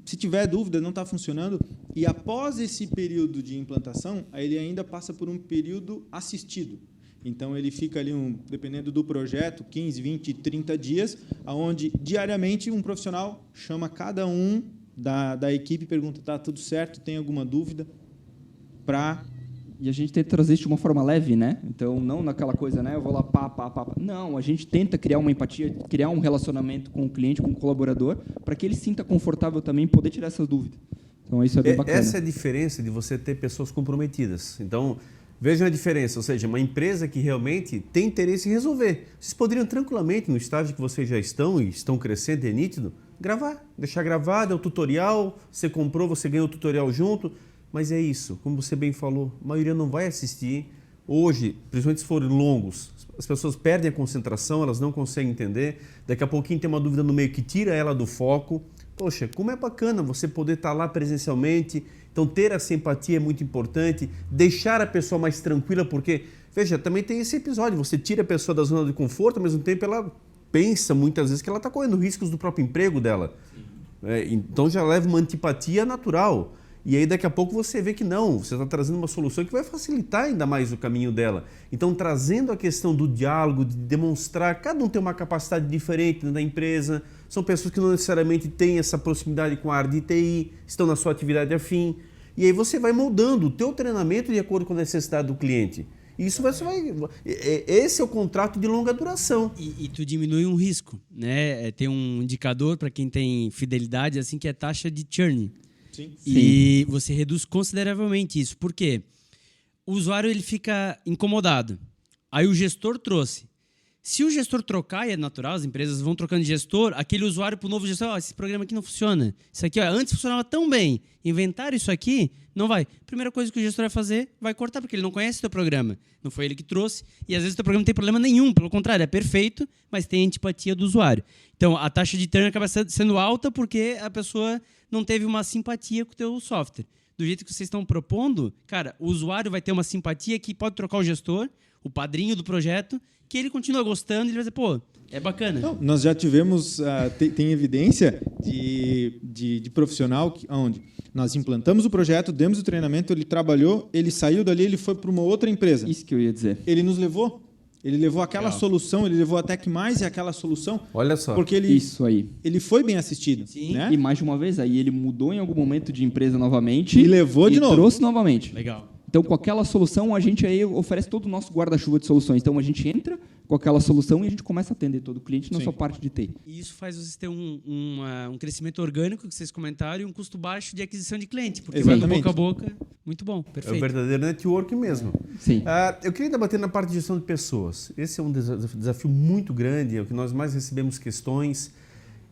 Se tiver dúvida, não está funcionando. E após esse período de implantação, aí ele ainda passa por um período assistido. Então, ele fica ali, dependendo do projeto, 15, 20, 30 dias, onde diariamente um profissional chama cada um da equipe e pergunta, está tudo certo, tem alguma dúvida? E a gente tenta trazer isso de uma forma leve, né? Então, não naquela coisa, né? Eu vou lá, pá. Não, a gente tenta criar uma empatia, criar um relacionamento com o cliente, com o colaborador, para que ele se sinta confortável também em poder tirar essas dúvidas. Então, isso é bem bacana. Essa é a diferença de você ter pessoas comprometidas. Então, vejam a diferença, ou seja, uma empresa que realmente tem interesse em resolver. Vocês poderiam tranquilamente, no estágio que vocês já estão e estão crescendo, é nítido, gravar, deixar gravado, é o tutorial, você comprou, você ganhou o tutorial junto. Mas é isso, como você bem falou, a maioria não vai assistir. Hoje, principalmente se forem longos, as pessoas perdem a concentração, elas não conseguem entender. Daqui a pouquinho tem uma dúvida no meio que tira ela do foco. Poxa, como é bacana você poder estar lá presencialmente. Então, ter essa empatia é muito importante. Deixar a pessoa mais tranquila, porque, veja, também tem esse episódio. Você tira a pessoa da zona de conforto, ao mesmo tempo ela pensa muitas vezes que ela está correndo riscos do próprio emprego dela. Então, já leva uma antipatia natural. E aí, daqui a pouco, você vê que não, você está trazendo uma solução que vai facilitar ainda mais o caminho dela. Então, trazendo a questão do diálogo, de demonstrar, cada um tem uma capacidade diferente da empresa, são pessoas que não necessariamente têm essa proximidade com a área de TI, estão na sua atividade afim. E aí você vai moldando o teu treinamento de acordo com a necessidade do cliente. Isso esse é o contrato de longa duração. E tu diminui um risco, né? Tem um indicador para quem tem fidelidade, assim, que é taxa de churn. Sim. E você reduz consideravelmente isso. Por quê? O usuário ele fica incomodado. Aí o gestor trouxe. Se o gestor trocar, e é natural, as empresas vão trocando de gestor, aquele usuário para o novo gestor, esse programa aqui não funciona. Isso aqui, antes funcionava tão bem. Inventaram isso aqui, não vai. Primeira coisa que o gestor vai fazer, vai cortar, porque ele não conhece o teu programa. Não foi ele que trouxe. E às vezes o teu programa não tem problema nenhum. Pelo contrário, é perfeito, mas tem antipatia do usuário. Então, a taxa de turn acaba sendo alta porque a pessoa não teve uma simpatia com o teu software. Do jeito que vocês estão propondo, cara, o usuário vai ter uma simpatia que pode trocar o gestor, o padrinho do projeto, que ele continua gostando e ele vai dizer, pô, é bacana. Não, nós já tivemos, tem evidência de profissional onde nós implantamos o projeto, demos o treinamento, ele trabalhou, ele saiu dali, ele foi para uma outra empresa. Isso que eu ia dizer. Ele nos levou. Ele levou aquela solução, ele levou a TecMais e aquela solução. Olha só. Porque Isso aí. ele foi bem assistido. Sim. Né? E mais de uma vez, aí ele mudou em algum momento de empresa novamente. E levou de novo. Trouxe novamente. Legal. Então, com aquela solução, a gente aí oferece todo o nosso guarda-chuva de soluções. Então, a gente entra com aquela solução e a gente começa a atender todo o cliente na sua parte de TI. E isso faz vocês ter um crescimento orgânico, que vocês comentaram, e um custo baixo de aquisição de cliente. Porque vai Exatamente. boca a boca. Muito bom, É o perfeito. verdadeiro network mesmo. Sim. Eu queria debater na parte de gestão de pessoas. Esse é um desafio muito grande, é o que nós mais recebemos questões.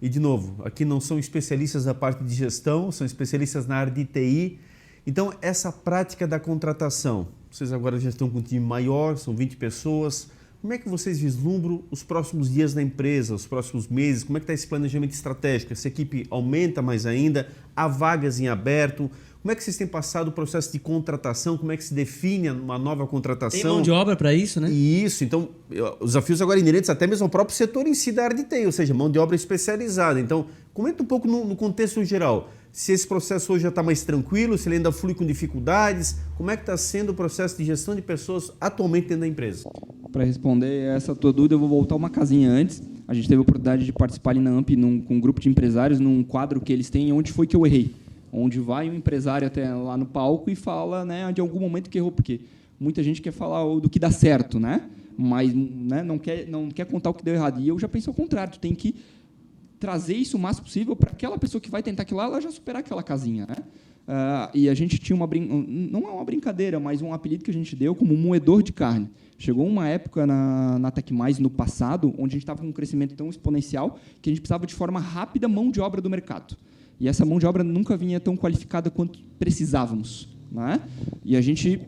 E, de novo, aqui não são especialistas da parte de gestão, são especialistas na área de TI. Então, essa prática da contratação, vocês agora já estão com um time maior, são 20 pessoas. Como é que vocês vislumbram os próximos dias na empresa, os próximos meses? Como é que está esse planejamento estratégico? Essa equipe aumenta mais ainda? Há vagas em aberto? Como é que vocês têm passado o processo de contratação? Como é que se define uma nova contratação? Tem mão de obra para isso, né? Isso, então, os desafios agora inerentes até mesmo ao próprio setor em si da área de TI, ou seja, mão de obra especializada. Então, comenta um pouco no contexto geral. Se esse processo hoje já está mais tranquilo, se ele ainda flui com dificuldades, como é que está sendo o processo de gestão de pessoas atualmente dentro da empresa? Para responder essa tua dúvida, eu vou voltar uma casinha antes. A gente teve a oportunidade de participar ali na AMP com um grupo de empresários, num quadro que eles têm, onde foi que eu errei. Onde vai um empresário até lá no palco e fala, né, de algum momento que errou, porque muita gente quer falar do que dá certo, né? Mas, né, não quer contar o que deu errado. E eu já penso ao contrário, tu tem que trazer isso o máximo possível para aquela pessoa que vai tentar aquilo lá, ela já superar aquela casinha, né? E a gente tinha não é uma brincadeira, mas um apelido que a gente deu como moedor de carne. Chegou uma época na TecMais, no passado, onde a gente estava com um crescimento tão exponencial que a gente precisava de forma rápida mão de obra do mercado. E essa mão de obra nunca vinha tão qualificada quanto precisávamos, né? E a gente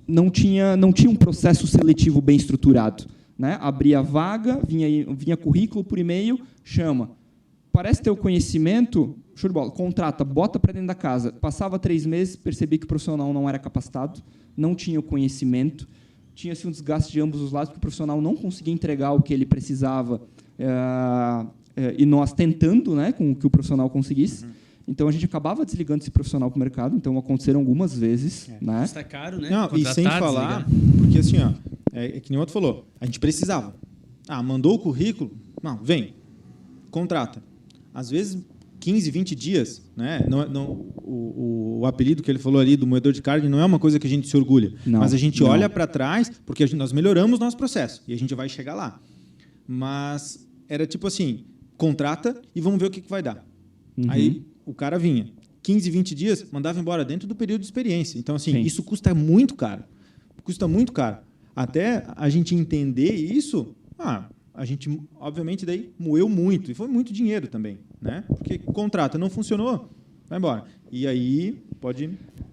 não tinha um processo seletivo bem estruturado, né? Abria a vaga, vinha currículo por e-mail, chama. Parece ter o conhecimento, show de bola, contrata, bota para dentro da casa. Passava 3 meses, percebi que o profissional não era capacitado, não tinha o conhecimento, tinha-se um desgaste de ambos os lados, porque o profissional não conseguia entregar o que ele precisava, e nós tentando, né, com que o profissional conseguisse. Então, a gente acabava desligando esse profissional para o mercado. Então, aconteceram algumas vezes. Né? Custa caro, né? Não, e sem falar, porque assim, é que nem o outro falou, a gente precisava. Mandou o currículo, não, vem, contrata. Às vezes, 15, 20 dias, né? O apelido que ele falou ali do moedor de carne não é uma coisa que a gente se orgulha, mas a gente olha para trás, porque nós melhoramos nosso processo e a gente vai chegar lá. Mas era tipo assim, contrata e vamos ver o que vai dar. Aí o cara vinha, 15, 20 dias, mandava embora dentro do período de experiência. Então, assim, isso custa muito caro. Custa muito caro. Até a gente entender isso, a gente, obviamente, daí moeu muito. E foi muito dinheiro também, né? Porque contrata, não funcionou, vai embora. E aí, pode...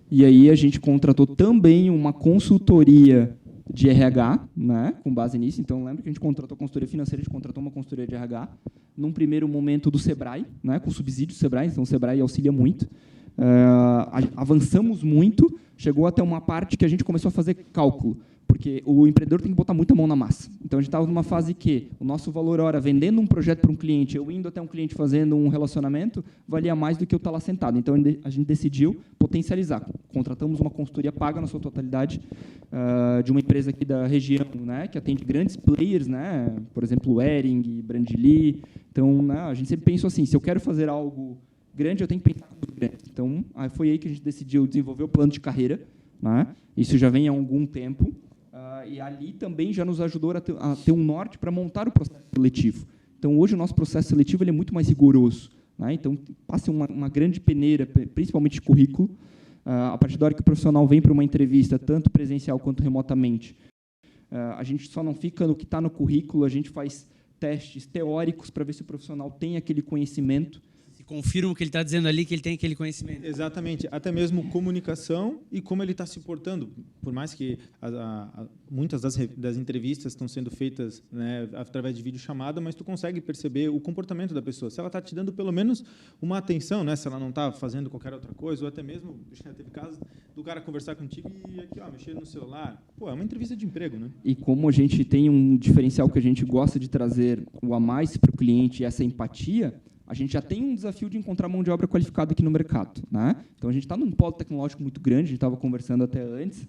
E aí a gente contratou também uma consultoria de RH, né, com base nisso. Então, lembra que a gente contratou consultoria financeira, a gente contratou uma consultoria de RH, num primeiro momento do Sebrae, né, com subsídio do Sebrae, então o Sebrae auxilia muito. Avançamos muito, chegou até uma parte que a gente começou a fazer cálculo, porque o empreendedor tem que botar muita mão na massa. Então, a gente estava numa fase que o nosso valor hora, vendendo um projeto para um cliente, eu indo até um cliente fazendo um relacionamento, valia mais do que eu estar lá sentado. Então, a gente decidiu potencializar. Contratamos uma consultoria paga na sua totalidade de uma empresa aqui da região, né, que atende grandes players, né, por exemplo, o Ering, Brandly. Então, né, a gente sempre pensou assim, se eu quero fazer algo grande, eu tenho que pensar muito grande. Então, foi aí que a gente decidiu desenvolver o plano de carreira. Né? Isso já vem há algum tempo. E ali também já nos ajudou a ter um norte para montar o processo seletivo. Então, hoje, o nosso processo seletivo ele é muito mais rigoroso. Né? Então, passa uma grande peneira, principalmente de currículo. A partir da hora que o profissional vem para uma entrevista, tanto presencial quanto remotamente, A gente só não fica no que está no currículo, a gente faz testes teóricos para ver se o profissional tem aquele conhecimento. Se confirma o que ele está dizendo ali, que ele tem aquele conhecimento. Exatamente. Até mesmo comunicação e como ele está se portando. Por mais que muitas das entrevistas estão sendo feitas, né, através de videochamada, mas tu consegue perceber o comportamento da pessoa. Se ela está te dando pelo menos uma atenção, né, se ela não está fazendo qualquer outra coisa, ou até mesmo, já teve casos do cara conversar contigo e aqui, mexer no celular. Pô, é uma entrevista de emprego, né? E como a gente tem um diferencial que a gente gosta de trazer o a mais para o cliente, essa empatia, a gente já tem um desafio de encontrar mão de obra qualificada aqui no mercado, né? Então, a gente está num polo tecnológico muito grande, a gente estava conversando até antes.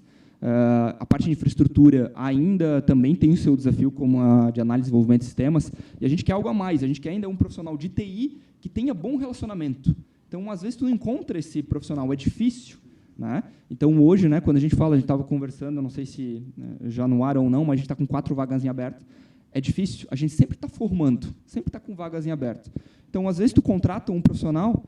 A parte de infraestrutura ainda também tem o seu desafio, como a de análise e desenvolvimento de sistemas, e a gente quer algo a mais, a gente quer ainda um profissional de TI que tenha bom relacionamento. Então, às vezes, tu não encontra esse profissional, é difícil, né? Então, hoje, né, quando a gente estava conversando, não sei se já no ar ou não, mas a gente está com 4 vagas em aberto. É difícil, a gente sempre está formando, sempre está com vagas em aberto. Então, às vezes, tu contrata um profissional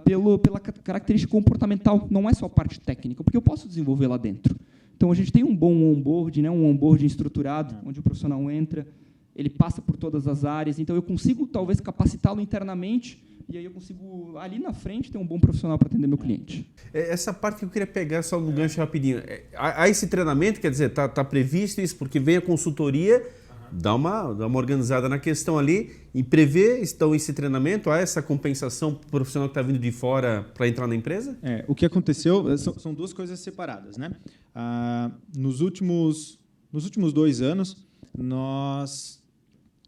pela característica comportamental, não é só a parte técnica, porque eu posso desenvolver lá dentro. Então, a gente tem um bom onboard, né, um onboarding estruturado, onde o profissional entra, ele passa por todas as áreas, então eu consigo, talvez, capacitá-lo internamente, e aí eu consigo, ali na frente, ter um bom profissional para atender meu cliente. Essa parte que eu queria pegar só no gancho rapidinho. Há esse treinamento, quer dizer, está previsto isso, porque vem a consultoria, dá uma organizada na questão ali e prevê, estão esse treinamento, há essa compensação para o profissional que está vindo de fora para entrar na empresa? O que aconteceu são duas coisas separadas, né? Nos últimos 2 anos, nós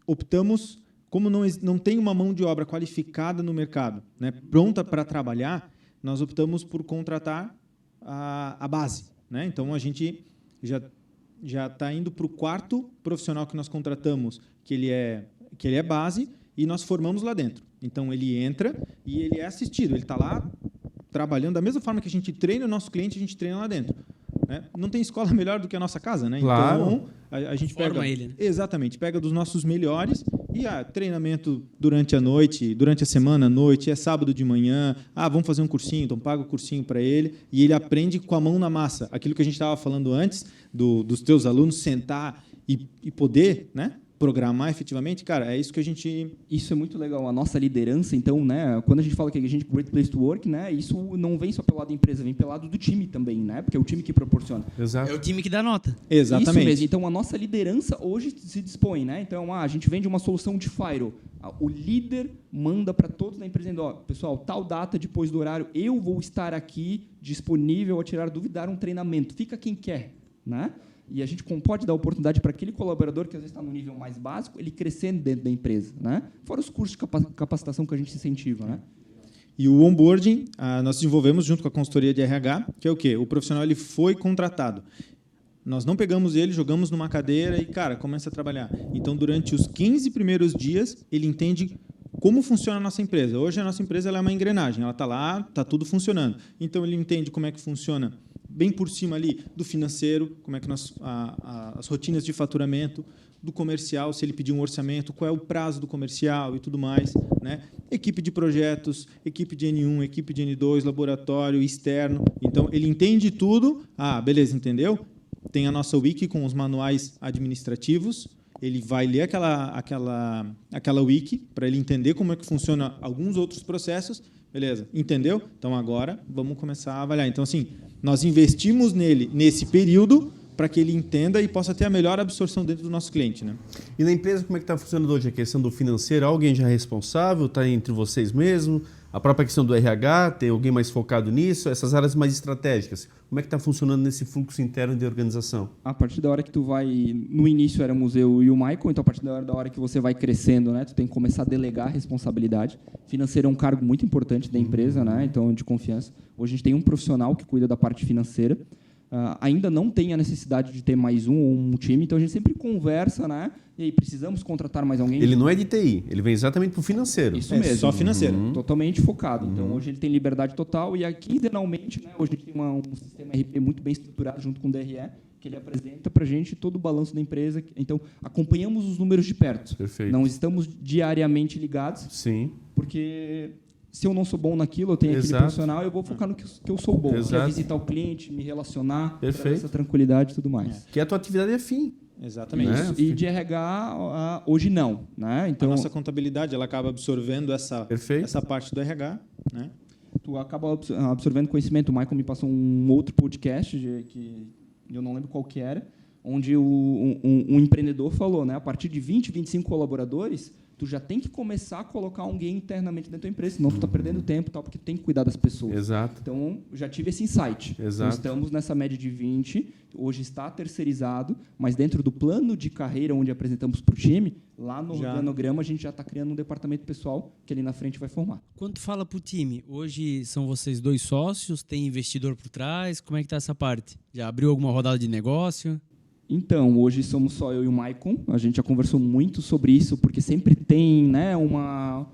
optamos, como não tem uma mão de obra qualificada no mercado, né, pronta para trabalhar, nós optamos por contratar a base, né? Então, a gente já está indo para o 4º profissional que nós contratamos, que ele é base, e nós formamos lá dentro. Então, ele entra e ele é assistido. Ele está lá trabalhando da mesma forma que a gente treina o nosso cliente, a gente treina lá dentro. Né? Não tem escola melhor do que a nossa casa, né? Claro. Então, a gente pega ele, né? Exatamente, pega dos nossos melhores e treinamento durante a noite, durante a semana à noite, é sábado de manhã, vamos fazer um cursinho, então paga o cursinho para ele e ele aprende com a mão na massa. Aquilo que a gente estava falando antes, dos teus alunos sentar e poder, né, programar efetivamente, cara, é isso que a gente... Isso é muito legal. A nossa liderança, então, né, quando a gente fala que a gente é Great Place to Work, né, isso não vem só pelo lado da empresa, vem pelo lado do time também, né, porque é o time que proporciona. Exato. É o time que dá nota. Exatamente. Isso mesmo. Então, a nossa liderança hoje se dispõe, né? Então, a gente vende uma solução de firewall. O líder manda para todos da empresa, dizendo, pessoal, tal data, depois do horário, eu vou estar aqui disponível a tirar dúvida, dar um treinamento. Fica quem quer, né? E a gente pode dar oportunidade para aquele colaborador que às vezes está no nível mais básico, ele crescendo dentro da empresa, né? Fora os cursos de capacitação que a gente incentiva, né? E o onboarding, nós desenvolvemos junto com a consultoria de RH, que é o quê? O profissional ele foi contratado. Nós não pegamos ele, jogamos numa cadeira e, cara, começa a trabalhar. Então, durante os 15 primeiros dias, ele entende como funciona a nossa empresa. Hoje, a nossa empresa ela é uma engrenagem, ela está lá, está tudo funcionando. Então, ele entende como é que funciona bem por cima ali do financeiro, como é que as rotinas de faturamento, do comercial, se ele pedir um orçamento, qual é o prazo do comercial e tudo mais, né? Equipe de projetos, equipe de N1, equipe de N2, laboratório, externo. Então, ele entende tudo. Beleza, entendeu? Tem a nossa wiki com os manuais administrativos. Ele vai ler aquela wiki para ele entender como é que funciona alguns outros processos. Beleza, entendeu? Então, agora, vamos começar a avaliar. Então, assim, nós investimos nele nesse período para que ele entenda e possa ter a melhor absorção dentro do nosso cliente, né? E na empresa, como é que está funcionando hoje a questão do financeiro? Alguém já é responsável? Está entre vocês mesmo? A própria questão do RH, tem alguém mais focado nisso? Essas áreas mais estratégicas, como é que está funcionando nesse fluxo interno de organização? A partir da hora que tu vai... No início éramos eu e o Michael, então a partir da hora que você vai crescendo, né, tu tem que começar a delegar a responsabilidade. Financeiro é um cargo muito importante da empresa, né, então de confiança. Hoje a gente tem um profissional que cuida da parte financeira. Ainda não tem a necessidade de ter mais um time, então a gente sempre conversa, né? E aí, precisamos contratar mais alguém? Ele não é de TI, ele vem exatamente para o financeiro. Isso mesmo. Só financeiro. Totalmente focado. Então, hoje ele tem liberdade total e quinzenalmente, né, hoje a gente tem um sistema RP muito bem estruturado junto com o DRE, que ele apresenta para a gente todo o balanço da empresa. Então, acompanhamos os números de perto. Perfeito. Não estamos diariamente ligados. Sim. Porque... se eu não sou bom naquilo, eu tenho aquele profissional, eu vou focar no que eu sou bom. Que é visitar o cliente, me relacionar, ter essa tranquilidade e tudo mais. Que a tua atividade é fim. Exatamente. Né? E de RH, hoje não. Né? Então, A nossa contabilidade ela acaba absorvendo essa parte do RH. Né? tu acaba absorvendo conhecimento. O Michael me passou um outro podcast, que eu não lembro qual que era, onde um empreendedor falou, né, a partir de 20, 25 colaboradores, tu já tem que começar a colocar alguém internamente dentro da empresa, senão tu está perdendo tempo, tal, porque tu tem que cuidar das pessoas. Exato. Então, já tive esse insight. Exato. Então, estamos nessa média de 20, hoje está terceirizado, mas dentro do plano de carreira onde apresentamos para o time, lá no organograma a gente já está criando um departamento pessoal que ali na frente vai formar. Quando tu fala pro time, hoje são vocês 2 sócios, tem investidor por trás, como é que tá essa parte? Já abriu alguma rodada de negócio? Então, hoje somos só eu e o Maicon. A gente já conversou muito sobre isso, porque sempre tem, né, uma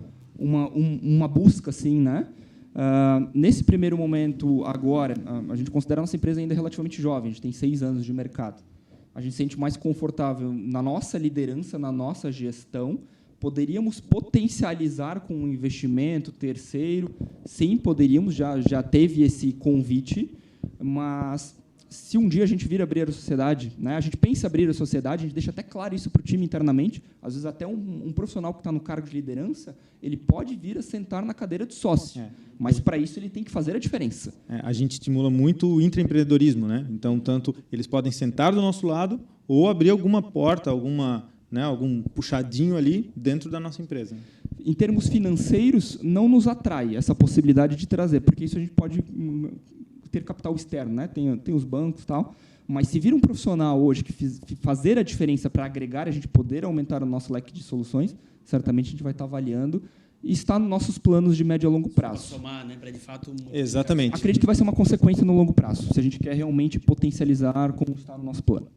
busca, assim, né? Nesse primeiro momento, agora, a gente considera a nossa empresa ainda relativamente jovem, a gente tem 6 anos de mercado. A gente se sente mais confortável na nossa liderança, na nossa gestão. Poderíamos potencializar com um investimento terceiro? Sim, poderíamos, já teve esse convite, mas se um dia a gente vir abrir a sociedade, né, a gente pensa em abrir a sociedade, a gente deixa até claro isso para o time internamente, às vezes até um profissional que está no cargo de liderança, ele pode vir a sentar na cadeira de sócio, mas para isso ele tem que fazer a diferença. A gente estimula muito o intraempreendedorismo, né? Então, tanto eles podem sentar do nosso lado ou abrir alguma porta, algum puxadinho ali dentro da nossa empresa. Em termos financeiros, não nos atrai essa possibilidade de trazer, porque isso a gente pode ter capital externo, né? Tem os bancos e tal, mas se vir um profissional hoje que fazer a diferença para agregar, a gente poder aumentar o nosso leque de soluções, certamente a gente vai estar avaliando e está nos nossos planos de médio a longo prazo. Somar, né, para de fato... Exatamente. Acredito que vai ser uma consequência no longo prazo, se a gente quer realmente potencializar como está no nosso plano.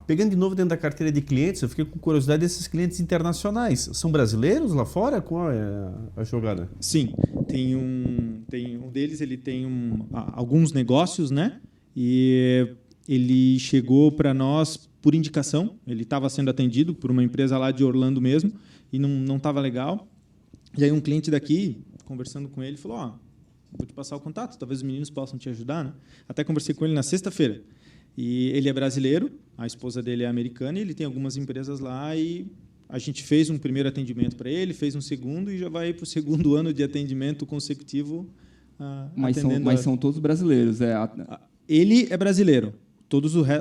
Pegando de novo dentro da carteira de clientes, eu fiquei com curiosidade desses clientes internacionais. São brasileiros lá fora? Qual é a jogada? Sim, tem um deles, ele tem alguns negócios, né? E ele chegou para nós por indicação. Ele estava sendo atendido por uma empresa lá de Orlando mesmo e não estava legal. E aí um cliente daqui, conversando com ele, falou: vou te passar o contato, talvez os meninos possam te ajudar, né? Até conversei com ele na sexta-feira. E ele é brasileiro, a esposa dele é americana, e ele tem algumas empresas lá e a gente fez um primeiro atendimento para ele, fez um segundo e já vai para o segundo ano de atendimento consecutivo. Mas são todos brasileiros. Ele é brasileiro.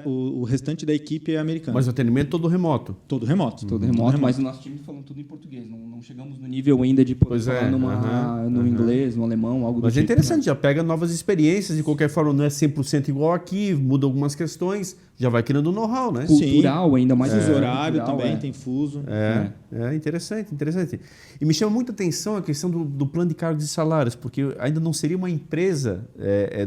O restante da equipe é americano. Mas o atendimento todo remoto? Todo remoto. Mas o nosso time falando tudo em português. Não chegamos no nível ainda de poder falar no inglês, no alemão, algo do tipo. Mas é interessante, já pega novas experiências, de qualquer forma não é 100% igual aqui, muda algumas questões, já vai criando um know-how, né? Cultural, ainda mais fuso horário também, tem fuso. É interessante. E me chama muita atenção a questão do plano de cargos e salários, porque ainda não seria uma empresa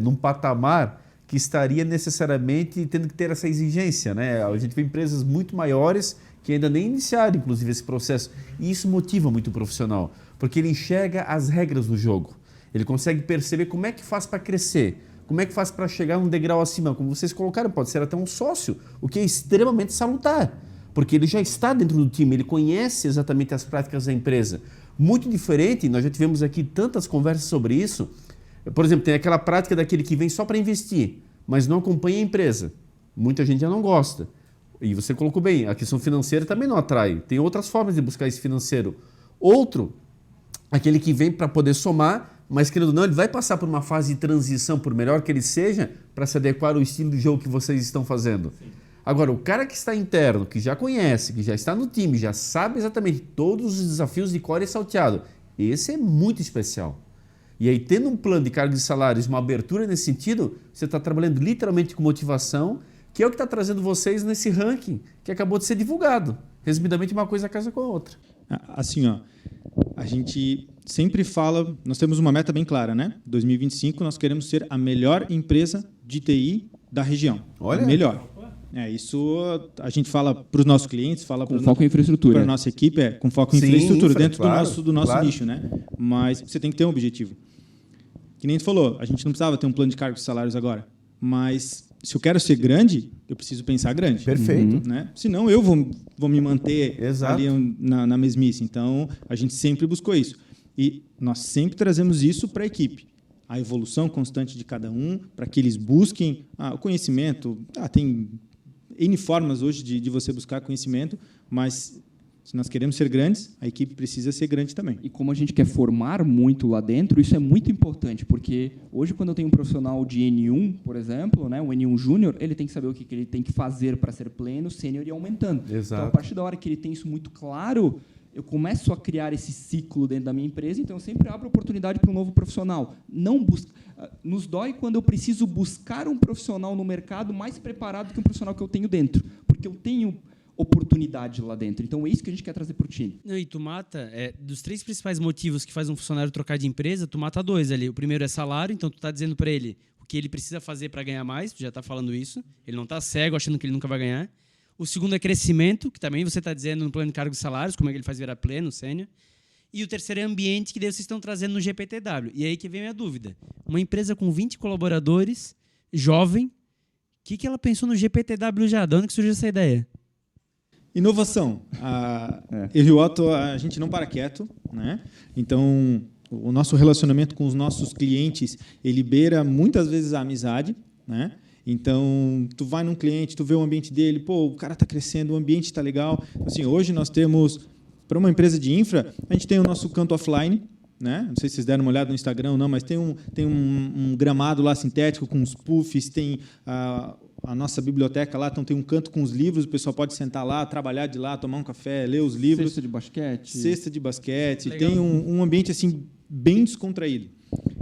num patamar que estaria necessariamente tendo que ter essa exigência, né? A gente vê empresas muito maiores que ainda nem iniciaram, inclusive, esse processo. E isso motiva muito o profissional, porque ele enxerga as regras do jogo. Ele consegue perceber como é que faz para crescer, como é que faz para chegar um degrau acima. Como vocês colocaram, pode ser até um sócio, o que é extremamente salutar, porque ele já está dentro do time, ele conhece exatamente as práticas da empresa. Muito diferente, nós já tivemos aqui tantas conversas sobre isso. Por exemplo, tem aquela prática daquele que vem só para investir, mas não acompanha a empresa. Muita gente já não gosta. E você colocou bem, a questão financeira também não atrai. Tem outras formas de buscar esse financeiro. Outro, aquele que vem para poder somar, mas querendo ou não, ele vai passar por uma fase de transição, por melhor que ele seja, para se adequar ao estilo de jogo que vocês estão fazendo. Sim. Agora, o cara que está interno, que já conhece, que já está no time, já sabe exatamente todos os desafios de core e salteado, esse é muito especial. E aí, tendo um plano de cargos e salários, uma abertura nesse sentido, você está trabalhando literalmente com motivação, que é o que está trazendo vocês nesse ranking que acabou de ser divulgado. Resumidamente, uma coisa casa com a outra. Assim, a gente sempre fala, nós temos uma meta bem clara, né? 2025, nós queremos ser a melhor empresa de TI da região. Olha. A melhor. Isso a gente fala para os nossos clientes, fala com foco em infraestrutura. Para a nossa equipe, com foco em infraestrutura, dentro do nosso nicho, né? Mas você tem que ter um objetivo. Que nem tu falou, a gente não precisava ter um plano de cargos e salários agora, mas se eu quero ser grande, eu preciso pensar grande. Perfeito. Né? Senão eu vou me manter ali na mesmice. Então, a gente sempre buscou isso. E nós sempre trazemos isso para a equipe. A evolução constante de cada um, para que eles busquem o conhecimento. N formas hoje de você buscar conhecimento, mas se nós queremos ser grandes, a equipe precisa ser grande também. E como a gente quer formar muito lá dentro, isso é muito importante, porque hoje, quando eu tenho um profissional de N1, por exemplo, né, um N1 Júnior, ele tem que saber o que ele tem que fazer para ser pleno, sênior e aumentando. Exato. Então, a partir da hora que ele tem isso muito claro, eu começo a criar esse ciclo dentro da minha empresa, então eu sempre abro oportunidade para um novo profissional. Nos dói quando eu preciso buscar um profissional no mercado mais preparado que um profissional que eu tenho dentro, porque eu tenho oportunidade lá dentro. Então, é isso que a gente quer trazer para o time. Não, e tu mata, dos 3 principais motivos que faz um funcionário trocar de empresa, tu mata 2 ali. O primeiro é salário, então tu está dizendo para ele o que ele precisa fazer para ganhar mais, tu já está falando isso, ele não está cego achando que ele nunca vai ganhar. O segundo é crescimento, que também você está dizendo no plano de cargos e salários, como é que ele faz virar pleno, sênior. E o terceiro é ambiente, que daí vocês estão trazendo no GPTW. E aí que vem a minha dúvida. Uma empresa com 20 colaboradores, jovem, o que ela pensou no GPTW já? De onde que surgiu essa ideia? Inovação. Eu e o Otto, a gente não para quieto, né? Então, o nosso relacionamento com os nossos clientes, ele beira muitas vezes a amizade, né? Então, tu vai num cliente, tu vê o ambiente dele, pô, o cara está crescendo, o ambiente está legal. Assim, hoje nós temos, para uma empresa de infra, a gente tem o nosso canto offline, né? Não sei se vocês deram uma olhada no Instagram ou não, mas tem um gramado lá sintético com os puffs, tem a nossa biblioteca lá, então tem um canto com os livros, o pessoal pode sentar lá, trabalhar de lá, tomar um café, ler os livros. Cesta de basquete. Legal. Tem um ambiente assim bem descontraído.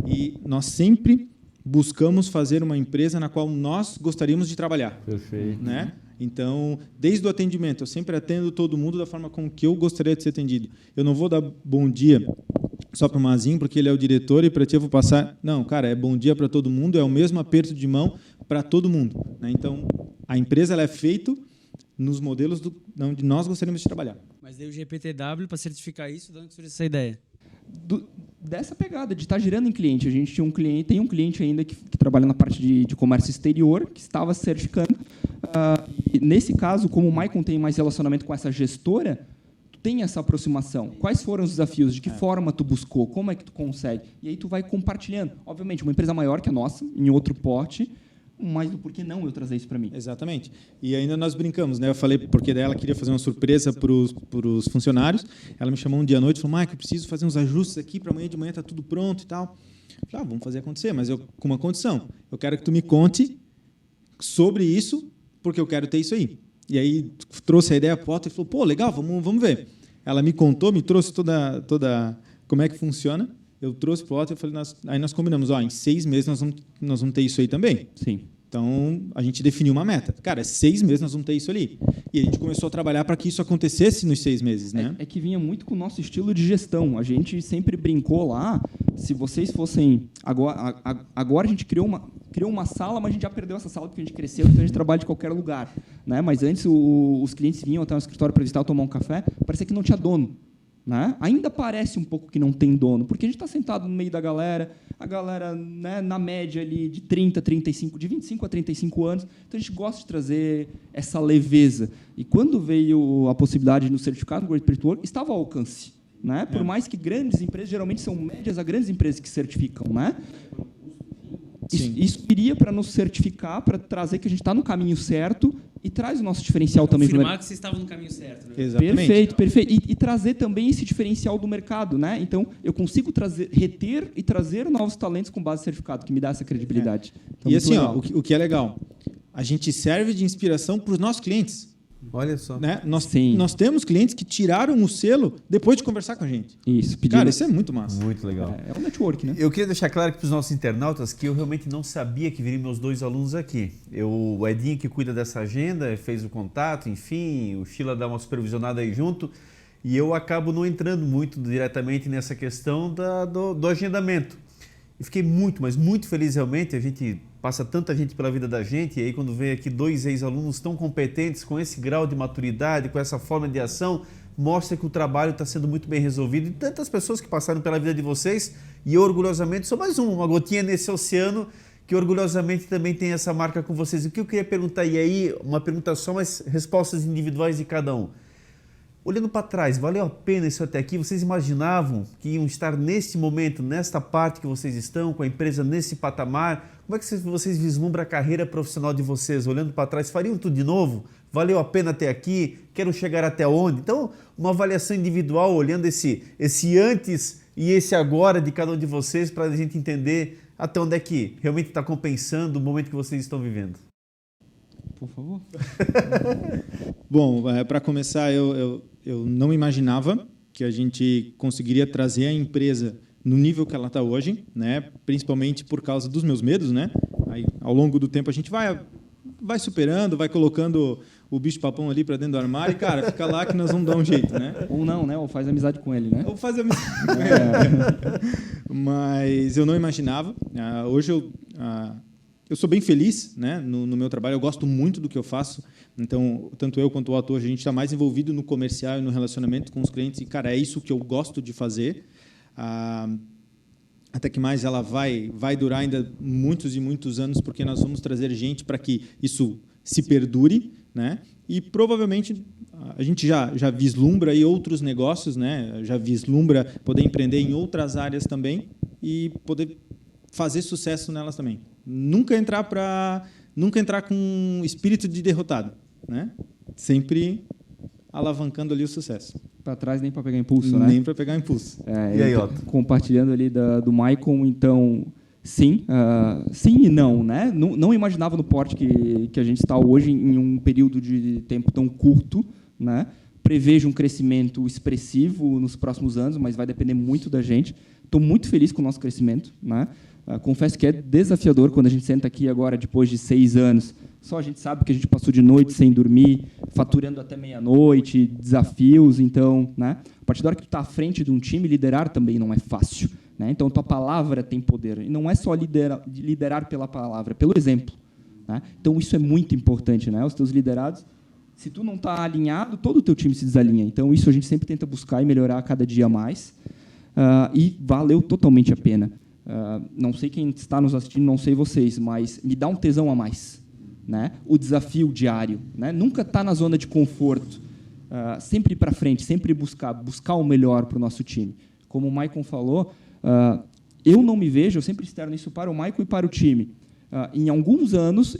E nós sempre buscamos fazer uma empresa na qual nós gostaríamos de trabalhar. Perfeito. Né? Então, desde o atendimento, eu sempre atendo todo mundo da forma com que eu gostaria de ser atendido. Eu não vou dar bom dia só para o Mazinho, porque ele é o diretor, e para ti eu vou passar... Não, cara, é bom dia para todo mundo, é o mesmo aperto de mão para todo mundo. Né? Então, a empresa ela é feita nos modelos onde nós gostaríamos de trabalhar. Mas daí o GPTW, para certificar isso, de onde surgiu essa ideia? Dessa pegada de estar girando em cliente. A gente tem um cliente ainda que trabalha na parte de comércio exterior, que estava certificando. E nesse caso, como o Maicon tem mais relacionamento com essa gestora, tu tem essa aproximação. Quais foram os desafios? De que forma tu buscou? Como é que tu consegue? E aí tu vai compartilhando. Obviamente, uma empresa maior que a nossa, em outro porte, mas do porquê não eu trazer isso para mim? Exatamente. E ainda nós brincamos, né? Eu falei porque daí ela queria fazer uma surpresa para os funcionários. Ela me chamou um dia à noite e falou: Mike, eu preciso fazer uns ajustes aqui para amanhã de manhã tá tudo pronto e tal. Eu falei: vamos fazer acontecer, mas com uma condição. Eu quero que tu me conte sobre isso, porque eu quero ter isso aí. E aí trouxe a ideia para o Otto e falou: pô, legal, vamos ver. Ela me contou, me trouxe toda como é que funciona. Eu trouxe para o Otto e falei: aí nós combinamos, em 6 meses nós vamos ter isso aí também. Sim. Então, a gente definiu uma meta. Cara, 6 meses nós vamos ter isso ali. E a gente começou a trabalhar para que isso acontecesse nos 6 meses. Né? É que vinha muito com o nosso estilo de gestão. A gente sempre brincou lá, se vocês fossem... Agora a gente criou uma sala, mas a gente já perdeu essa sala porque a gente cresceu, então a gente trabalha de qualquer lugar. Né? Mas antes os clientes vinham até o escritório para visitar, tomar um café, parecia que não tinha dono. Né? Ainda parece um pouco que não tem dono, porque a gente está sentado no meio da galera, a galera, né, na média ali de 25 a 35 anos, então a gente gosta de trazer essa leveza. E quando veio a possibilidade no certificado Great Place to Work, estava ao alcance. Né? Por mais que grandes empresas, geralmente são médias a grandes empresas que certificam. Né? Isso iria para nos certificar, para trazer que a gente está no caminho certo e traz o nosso diferencial também. Confirmar que vocês estavam no caminho certo. Né? Exatamente. Perfeito. E trazer também esse diferencial do mercado. Né? Então, eu consigo reter e trazer novos talentos com base em certificado, que me dá essa credibilidade. Então, e assim, o que é legal, a gente serve de inspiração para os nossos clientes. Olha só. Né? Nós temos clientes que tiraram o selo depois de conversar com a gente. Isso. Cara, isso é muito massa. Muito legal. É um network, né? Eu queria deixar claro aqui para os nossos internautas que eu realmente não sabia que viriam meus 2 alunos aqui. O Edinho, que cuida dessa agenda, fez o contato, enfim, o Sheila dá uma supervisionada aí junto, e eu acabo não entrando muito diretamente nessa questão do agendamento. E fiquei mas muito feliz realmente. A gente passa tanta gente pela vida da gente, e aí quando vem aqui 2 ex-alunos tão competentes, com esse grau de maturidade, com essa forma de ação, mostra que o trabalho está sendo muito bem resolvido. E tantas pessoas que passaram pela vida de vocês, e eu orgulhosamente sou mais uma gotinha nesse oceano, que orgulhosamente também tem essa marca com vocês. O que eu queria perguntar, e aí uma pergunta só, mas respostas individuais de cada um. Olhando para trás, valeu a pena isso até aqui? Vocês imaginavam que iam estar neste momento, nesta parte que vocês estão, com a empresa nesse patamar? Como é que vocês vislumbram a carreira profissional de vocês? Olhando para trás, fariam tudo de novo? Valeu a pena até aqui? Quero chegar até onde? Então, uma avaliação individual, olhando esse antes e esse agora de cada um de vocês, para a gente entender até onde é que realmente está compensando o momento que vocês estão vivendo. Por favor. Bom, para começar, eu não imaginava que a gente conseguiria trazer a empresa no nível que ela está hoje, né? Principalmente por causa dos meus medos, né? Aí, ao longo do tempo a gente vai superando, vai colocando o bicho-papão ali para dentro do armário e, cara, fica lá que nós vamos dar um jeito, né? Ou não, né? Ou faz amizade com ele, né? Ou faz amizade com ele. Mas eu não imaginava. Hoje eu sou bem feliz, né, no meu trabalho, eu gosto muito do que eu faço, então, tanto eu quanto o ator, a gente está mais envolvido no comercial e no relacionamento com os clientes, e, cara, é isso que eu gosto de fazer. Até que mais ela vai durar ainda muitos e muitos anos, porque nós vamos trazer gente para que isso se perdure, né, e provavelmente a gente já vislumbra aí outros negócios, né, já vislumbra poder empreender em outras áreas também e poder fazer sucesso nelas também. Nunca entrar com espírito de derrotado, né? Sempre alavancando ali o sucesso. Para trás nem para pegar impulso, né? Nem para pegar impulso. E aí, Otto? Compartilhando ali do Maicon, então, sim e não, né? Não imaginava no porte que a gente está hoje em um período de tempo tão curto, né? Prevejo um crescimento expressivo nos próximos anos, mas vai depender muito da gente. Estou muito feliz com o nosso crescimento, né? Confesso que é desafiador quando a gente senta aqui agora, depois de 6 anos. Só a gente sabe que a gente passou de noite sem dormir, faturando até meia-noite, desafios. Então, né, a partir da hora que tu está à frente de um time, liderar também não é fácil, né? Então, tua palavra tem poder. E não é só liderar pela palavra, pelo exemplo, né? Então, isso é muito importante, né? Os teus liderados, se tu não está alinhado, todo o teu time se desalinha. Então, isso a gente sempre tenta buscar e melhorar a cada dia mais. E valeu totalmente a pena. Não sei quem está nos assistindo, não sei vocês, mas me dá um tesão a mais, né? O desafio diário, né? Nunca estar na zona de conforto, sempre ir para frente, sempre buscar o melhor para o nosso time. Como o Maicon falou, eu não me vejo, eu sempre externo isso para o Maicon e para o time. Em alguns anos,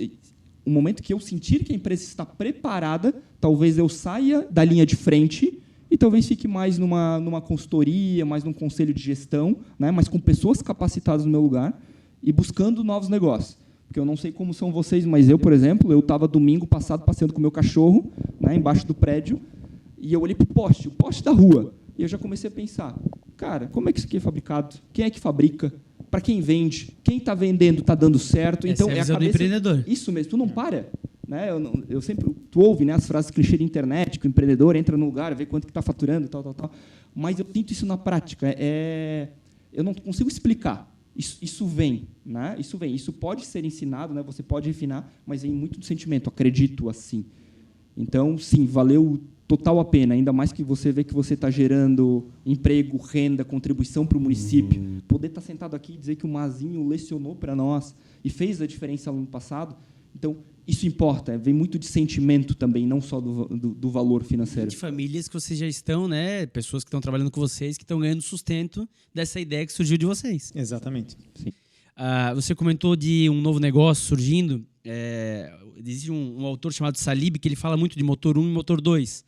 o momento que eu sentir que a empresa está preparada, talvez eu saia da linha de frente e talvez fique mais numa consultoria, mais num conselho de gestão, né, mas com pessoas capacitadas no meu lugar e buscando novos negócios. Porque eu não sei como são vocês, mas eu, por exemplo, eu estava domingo passado passeando com o meu cachorro, né, embaixo do prédio, e eu olhei para o poste da rua, e eu já comecei a pensar, cara, como é que isso aqui é fabricado? Quem é que fabrica? Para quem vende? Quem está vendendo está dando certo? Essa então é a visão do empreendedor. Isso mesmo, tu não para. Né? Eu sempre, tu ouve, né, as frases clichê de internet, que o empreendedor entra no lugar, vê quanto que está faturando, tal. Mas eu sinto isso na prática. Eu não consigo explicar. Isso vem, né? Isso vem. Isso pode ser ensinado, né? Você pode refinar, mas vem muito do sentimento. Acredito assim. Então, sim, valeu total a pena. Ainda mais que você vê que você está gerando emprego, renda, contribuição para o município. Poder estar sentado aqui e dizer que o Mazinho lecionou para nós e fez a diferença no ano passado. Então, isso importa, vem muito de sentimento também, não só do valor financeiro. De famílias que vocês já estão, né? Pessoas que estão trabalhando com vocês, que estão ganhando sustento dessa ideia que surgiu de vocês. Exatamente. Sim. Você comentou de um novo negócio surgindo. Existe um autor chamado Salib, que ele fala muito de motor 1 e motor 2.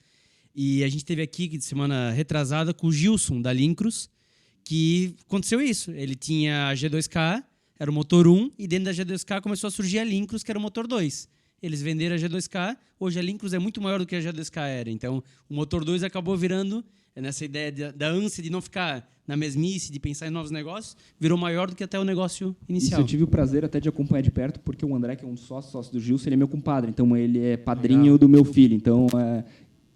E a gente teve aqui, de semana retrasada, com o Gilson, da Lincros, que aconteceu isso. Ele tinha a G2K, era o motor 1, e dentro da G2K começou a surgir a Lincros, que era o motor 2. Eles venderam a G2K, hoje a Lincros é muito maior do que a G2K era. Então, o motor 2 acabou virando, nessa ideia da ânsia de não ficar na mesmice, de pensar em novos negócios, virou maior do que até o negócio inicial. Isso eu tive o prazer até de acompanhar de perto, porque o André, que é um dos sócios do Gilson, ele é meu compadre, então ele é padrinho do meu filho, então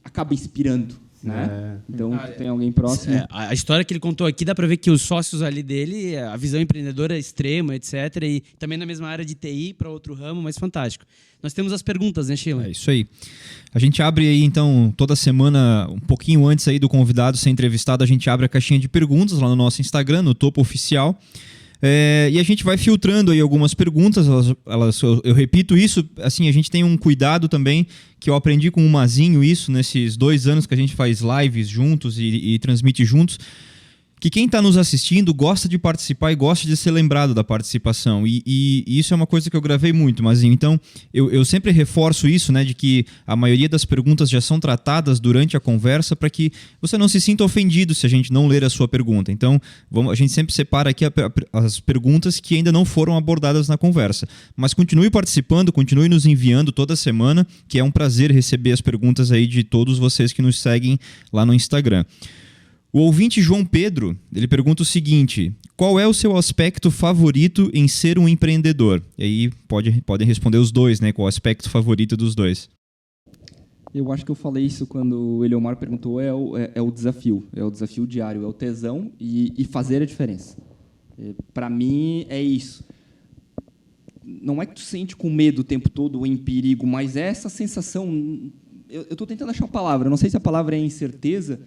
acaba inspirando. Né? Então, tem alguém próximo. A história que ele contou aqui, dá para ver que os sócios ali dele, a visão empreendedora é extrema, etc. E também na mesma área de TI, para outro ramo, mas fantástico. Nós temos as perguntas, né, Sheila? É isso aí. A gente abre aí, então, toda semana, um pouquinho antes aí do convidado ser entrevistado, a gente abre a caixinha de perguntas lá no nosso Instagram, no Topo Oficial. E a gente vai filtrando aí algumas perguntas, eu repito isso, assim, a gente tem um cuidado também, que eu aprendi com o Mazinho isso, nesses 2 anos que a gente faz lives juntos e transmite juntos, que quem está nos assistindo gosta de participar e gosta de ser lembrado da participação. E isso é uma coisa que eu gravei muito, Mazinho. Então, eu sempre reforço isso, né, de que a maioria das perguntas já são tratadas durante a conversa para que você não se sinta ofendido se a gente não ler a sua pergunta. Então, a gente sempre separa aqui as perguntas que ainda não foram abordadas na conversa. Mas continue participando, continue nos enviando toda semana, que é um prazer receber as perguntas aí de todos vocês que nos seguem lá no Instagram. O ouvinte João Pedro, ele pergunta o seguinte: qual é o seu aspecto favorito em ser um empreendedor? E aí podem responder os dois, né? Qual o aspecto favorito dos dois? Eu acho que eu falei isso quando o Eliomar perguntou, é o desafio diário, é o tesão e fazer a diferença. Para mim, é isso. Não é que tu sente com medo o tempo todo ou em perigo, mas é essa sensação... Eu estou tentando achar uma palavra, não sei se a palavra é incerteza,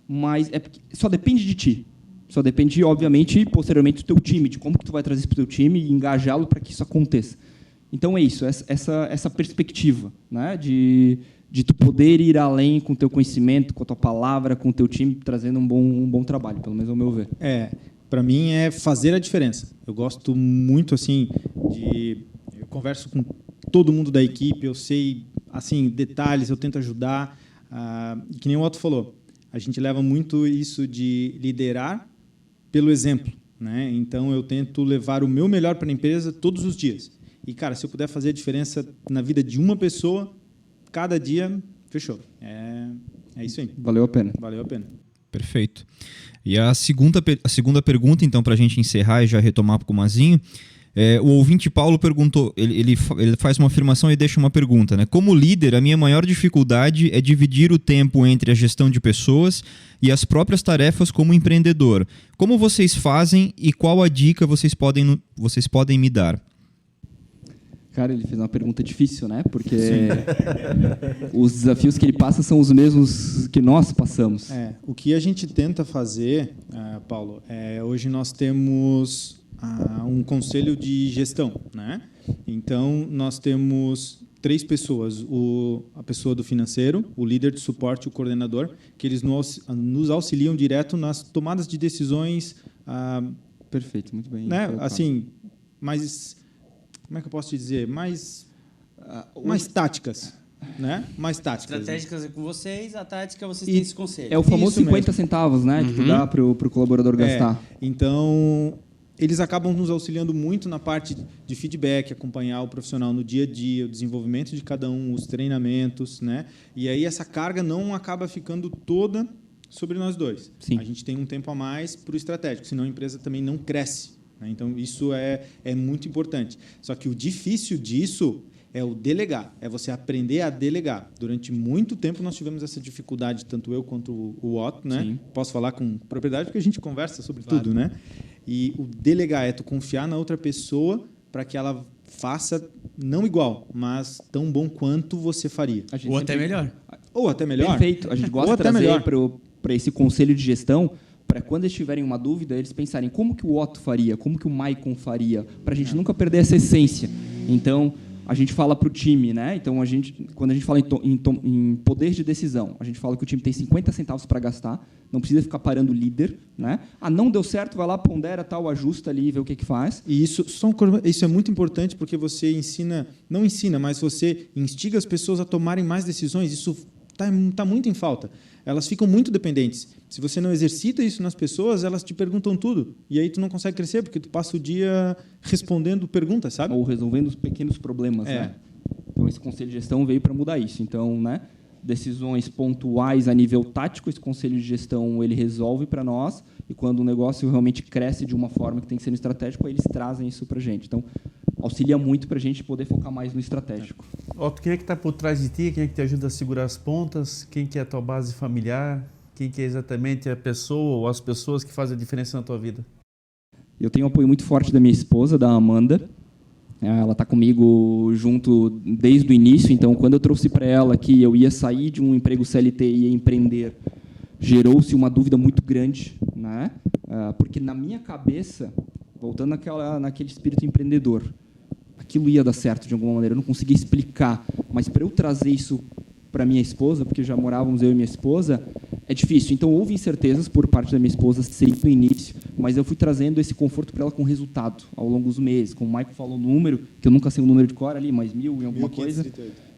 mas só depende de ti. Só depende, obviamente, posteriormente do teu time, de como que tu vai trazer isso para o teu time e engajá-lo para que isso aconteça. Então, é isso, essa perspectiva, né, de tu poder ir além com o teu conhecimento, com a tua palavra, com o teu time, trazendo um bom trabalho, pelo menos ao meu ver. Para mim é fazer a diferença. Eu gosto muito, assim, eu converso com todo mundo da equipe, eu sei, assim, detalhes, eu tento ajudar. Que nem o Otto falou, a gente leva muito isso de liderar pelo exemplo, né? Então, eu tento levar o meu melhor para a empresa todos os dias. E, cara, se eu puder fazer a diferença na vida de uma pessoa, cada dia, fechou. É isso aí. Valeu a pena. Valeu a pena. Perfeito. E a segunda pergunta, então, para a gente encerrar e já retomar com o Mazinho, o ouvinte Paulo perguntou, ele faz uma afirmação e deixa uma pergunta, né? Como líder, a minha maior dificuldade é dividir o tempo entre a gestão de pessoas e as próprias tarefas como empreendedor. Como vocês fazem e qual a dica vocês podem me dar? Cara, ele fez uma pergunta difícil, né? Porque os desafios que ele passa são os mesmos que nós passamos. O que a gente tenta fazer, Paulo, hoje nós temos um conselho de gestão, né? Então, nós temos 3 pessoas, a pessoa do financeiro, o líder de suporte e o coordenador, que eles nos auxiliam direto nas tomadas de decisões. Perfeito, muito bem. Né? Assim, mais... Como é que eu posso te dizer? Mais táticas, né? Mais táticas. Estratégicas é com vocês, a tática vocês têm esse conselho. É o famoso 50 centavos, né? Que tu dá para o colaborador gastar. Então, eles acabam nos auxiliando muito na parte de feedback, acompanhar o profissional no dia a dia, o desenvolvimento de cada um, os treinamentos, né? E aí essa carga não acaba ficando toda sobre nós dois. Sim. A gente tem um tempo a mais para o estratégico, senão a empresa também não cresce. Então, isso é muito importante. Só que o difícil disso é o delegar, é você aprender a delegar. Durante muito tempo, nós tivemos essa dificuldade, tanto eu quanto o Otto, né? Sim. Posso falar com propriedade, porque a gente conversa sobre tudo, né? E o delegar é tu confiar na outra pessoa para que ela faça, não igual, mas tão bom quanto você faria. Ou até melhor. Ou até melhor. Perfeito. A gente gosta de trazer para esse conselho de gestão, para quando eles tiverem uma dúvida, eles pensarem como que o Otto faria, como que o Maicon faria, para a gente nunca perder essa essência. Então, a gente fala para o time, né? Então, quando a gente fala em poder de decisão, a gente fala que o time tem 50 centavos para gastar, não precisa ficar parando o líder, né? Não deu certo, vai lá, pondera, tal, ajusta ali, vê o que faz. E isso é muito importante porque você não ensina, mas você instiga as pessoas a tomarem mais decisões. Isso está muito em falta. Elas ficam muito dependentes. Se você não exercita isso nas pessoas, elas te perguntam tudo. E aí tu não consegue crescer, porque tu passa o dia respondendo perguntas, sabe? Ou resolvendo os pequenos problemas, né? Então, esse conselho de gestão veio para mudar isso. Então, né, decisões pontuais a nível tático, esse conselho de gestão ele resolve para nós. E quando o negócio realmente cresce de uma forma que tem que ser no estratégico, aí eles trazem isso para a gente. Então, auxilia muito para a gente poder focar mais no estratégico. Otto, quem é que está por trás de ti? Quem é que te ajuda a segurar as pontas? Quem que é a tua base familiar? Quem que é exatamente a pessoa ou as pessoas que fazem a diferença na tua vida? Eu tenho um apoio muito forte da minha esposa, da Amanda. Ela está comigo junto desde o início. Então, quando eu trouxe para ela que eu ia sair de um emprego CLT e ia empreender, gerou-se uma dúvida muito grande, né? Porque na minha cabeça, voltando naquele espírito empreendedor, aquilo ia dar certo de alguma maneira. Eu não conseguia explicar, mas para eu trazer isso para minha esposa, porque já morávamos eu e minha esposa, é difícil. Então, houve incertezas por parte da minha esposa sempre no início, mas eu fui trazendo esse conforto para ela com resultado ao longo dos meses. Como o Michael falou no número, que eu nunca sei o número de cor ali, mas 1.000 e alguma coisa.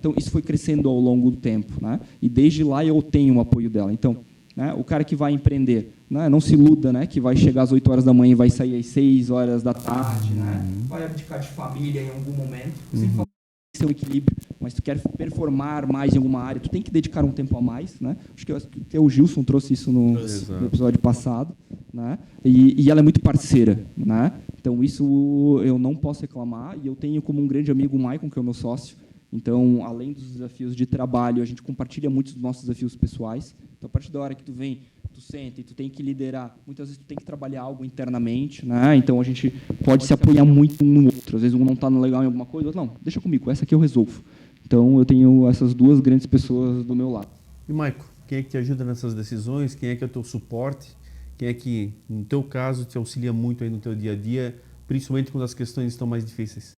Então, isso foi crescendo ao longo do tempo, né? E desde lá eu tenho o apoio dela. Então, né, o cara que vai empreender, né, não se iluda, né, que vai chegar às 8 horas da manhã e vai sair às 6 horas da tarde, né? Vai abdicar de família em algum momento. Sem falar que tem um equilíbrio, mas tu quer performar mais em alguma área, tu tem que dedicar um tempo a mais, né? Acho que o Gilson trouxe isso no episódio passado, né? E ela é muito parceira, né? Então isso eu não posso reclamar, e eu tenho como um grande amigo o Maicon, que é o meu sócio. Então, além dos desafios de trabalho, a gente compartilha muitos dos nossos desafios pessoais. Então, a partir da hora que tu vem, tu senta e tu tem que liderar, muitas vezes tu tem que trabalhar algo internamente, né? Então, a gente pode se apoiar muito um no outro. Às vezes um não está legal em alguma coisa, outro, não, deixa comigo, essa aqui eu resolvo. Então, eu tenho essas duas grandes pessoas do meu lado. E, Maico, quem é que te ajuda nessas decisões? Quem é que é o teu suporte? Quem é que, no teu caso, te auxilia muito aí no teu dia a dia, principalmente quando as questões estão mais difíceis?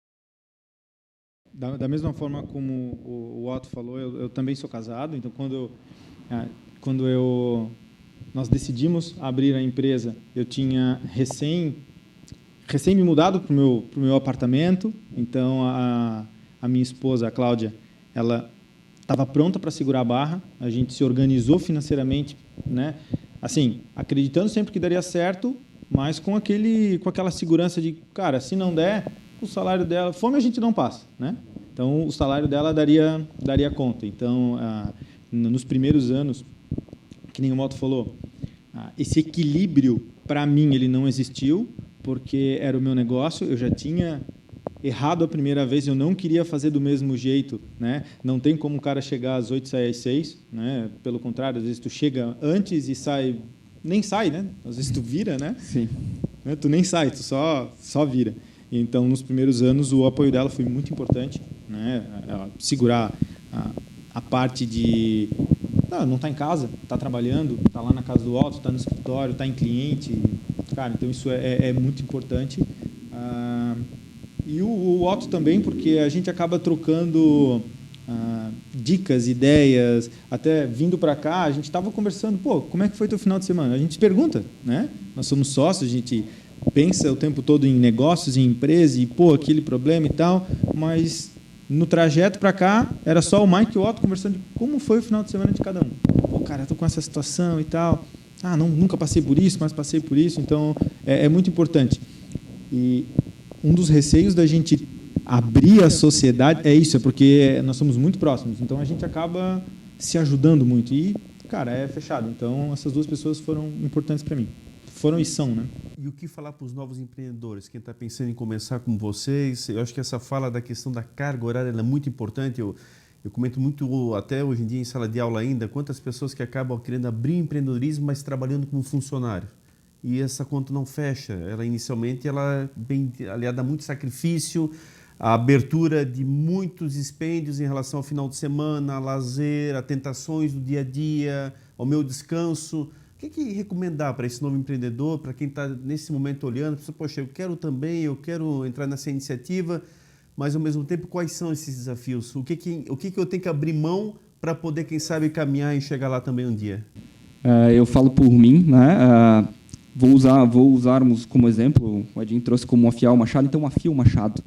Da mesma forma como o Otto falou, eu também sou casado, então nós decidimos abrir a empresa, eu tinha recém me mudado para o meu apartamento, então a minha esposa, a Cláudia, ela estava pronta para segurar a barra, a gente se organizou financeiramente, né? Assim, acreditando sempre que daria certo, mas com aquela segurança de, cara, se não der, o salário dela, fome a gente não passa, né? Então o salário dela daria conta. Então, nos primeiros anos, que nem o Otto falou, esse equilíbrio para mim ele não existiu, porque era o meu negócio, eu já tinha errado a primeira vez, eu não queria fazer do mesmo jeito, né? Não tem como um cara chegar às 8 e sair às 6, né? Pelo contrário, às vezes tu chega antes e nem sai, né? Às vezes tu vira, né? Sim. Né? Tu nem sai, tu só vira. Então, nos primeiros anos, o apoio dela foi muito importante, né? Ela segurar a parte de não está em casa, está trabalhando, está lá na casa do Otto, está no escritório, está em cliente, cara. Então isso é muito importante. E o Otto também, porque a gente acaba trocando dicas, ideias. Até vindo para cá, a gente estava conversando, como é que foi teu final de semana? A gente se pergunta, né? Nós somos sócios, a gente pensa o tempo todo em negócios, em empresa, e aquele problema e tal, mas no trajeto para cá era só o Mike e o Otto conversando de como foi o final de semana de cada um. Cara, eu tô com essa situação e tal. Nunca passei por isso, mas passei por isso, então é muito importante. E um dos receios da gente abrir a sociedade é isso, é porque nós somos muito próximos, então a gente acaba se ajudando muito e, cara, é fechado. Então essas duas pessoas foram importantes para mim. Foram e são, né? E o que falar para os novos empreendedores? Quem está pensando em começar com vocês? Eu acho que essa fala da questão da carga horária ela é muito importante. Eu comento muito, até hoje em dia, em sala de aula ainda, quantas pessoas que acabam querendo abrir o empreendedorismo, mas trabalhando como funcionário. E essa conta não fecha. Ela, inicialmente, ela bem aliada a muito sacrifício, a abertura de muitos dispêndios em relação ao final de semana, a lazer, a tentações do dia a dia, ao meu descanso. O que recomendar para esse novo empreendedor, para quem está nesse momento olhando, poxa, eu quero entrar nessa iniciativa, mas ao mesmo tempo, quais são esses desafios? O que eu tenho que abrir mão para poder, quem sabe, caminhar e chegar lá também um dia? Eu falo por mim, né? Vou usarmos como exemplo, o Edinho trouxe como afiar o machado, então afia o machado.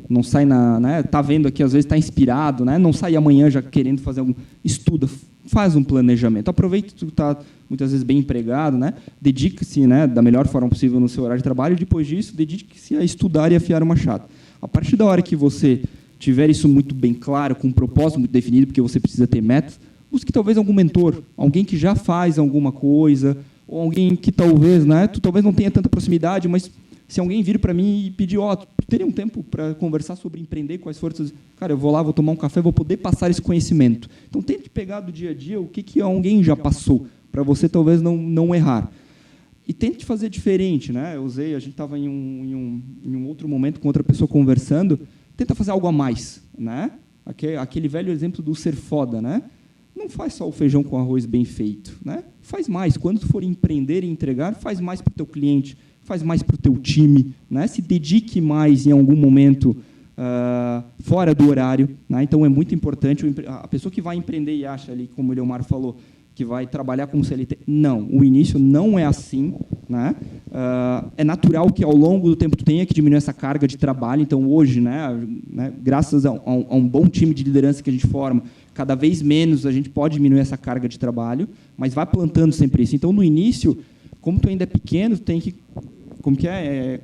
Não sai né? Tá vendo aqui, às vezes está inspirado, né? Não sai amanhã já querendo fazer algum... Estuda, faz um planejamento. Aproveita que tu está muitas vezes bem empregado, né? Dedique-se, né, da melhor forma possível no seu horário de trabalho. E depois disso, dedique-se a estudar e afiar o machado. A partir da hora que você tiver isso muito bem claro, com um propósito muito definido, porque você precisa ter metas, busque talvez algum mentor, alguém que já faz alguma coisa, ou alguém que talvez, né, tu talvez não tenha tanta proximidade, mas se alguém vir para mim e pedir, tu teria um tempo para conversar sobre empreender, quais forças... Cara, eu vou lá, vou tomar um café, vou poder passar esse conhecimento. Então, tente pegar do dia a dia o que alguém já passou, para você talvez não errar. E tente fazer diferente, né? A gente estava em um outro momento com outra pessoa conversando, tenta fazer algo a mais, né? Aquele velho exemplo do ser foda, né? Não faz só o feijão com arroz bem feito, né? Faz mais. Quando tu for empreender e entregar, faz mais para o teu cliente, faz mais para o teu time, né? Se dedique mais em algum momento fora do horário, né? Então é muito importante a pessoa que vai empreender e acha ali, como o Leomar falou, que vai trabalhar como CLT. Não, o início não é assim, né? É natural que ao longo do tempo tu tenha que diminuir essa carga de trabalho. Então hoje, né, graças a um bom time de liderança que a gente forma, cada vez menos a gente pode diminuir essa carga de trabalho, mas vai plantando sempre isso. Então no início, como tu ainda é pequeno, tu tem que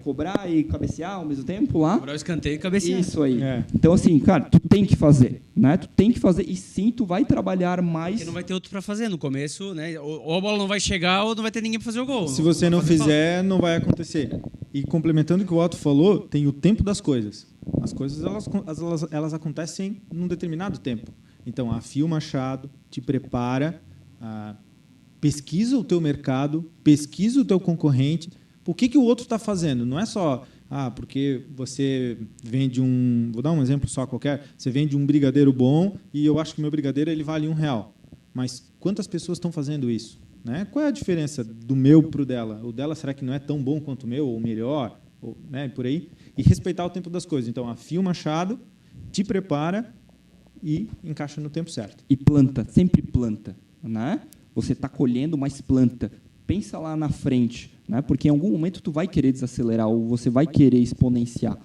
cobrar e cabecear ao mesmo tempo lá. Cobrar o escanteio e cabecear. Isso aí. Então, assim, cara, tu tem que fazer, né? Tu tem que fazer e sim, tu vai trabalhar mais. Porque não vai ter outro para fazer no começo, né? Ou a bola não vai chegar ou não vai ter ninguém para fazer o gol. Se você não fizer, não vai acontecer. E complementando o que o Otto falou, tem o tempo das coisas. As coisas, elas acontecem num determinado tempo. Então, afia o machado, te prepara, pesquisa o teu mercado, pesquisa o teu concorrente. O que o outro está fazendo? Não é só porque você vende vou dar um exemplo só qualquer, você vende um brigadeiro bom e eu acho que o meu brigadeiro ele vale R$1. Mas quantas pessoas estão fazendo isso? Né? Qual é a diferença do meu para o dela? O dela será que não é tão bom quanto o meu, ou melhor? Né? Por aí. E respeitar o tempo das coisas. Então, afia o machado, te prepara e encaixa no tempo certo. E planta, sempre planta. Né? Você está colhendo, mas planta. Pensa lá na frente, né? Porque em algum momento tu vai querer desacelerar ou você vai querer exponenciar.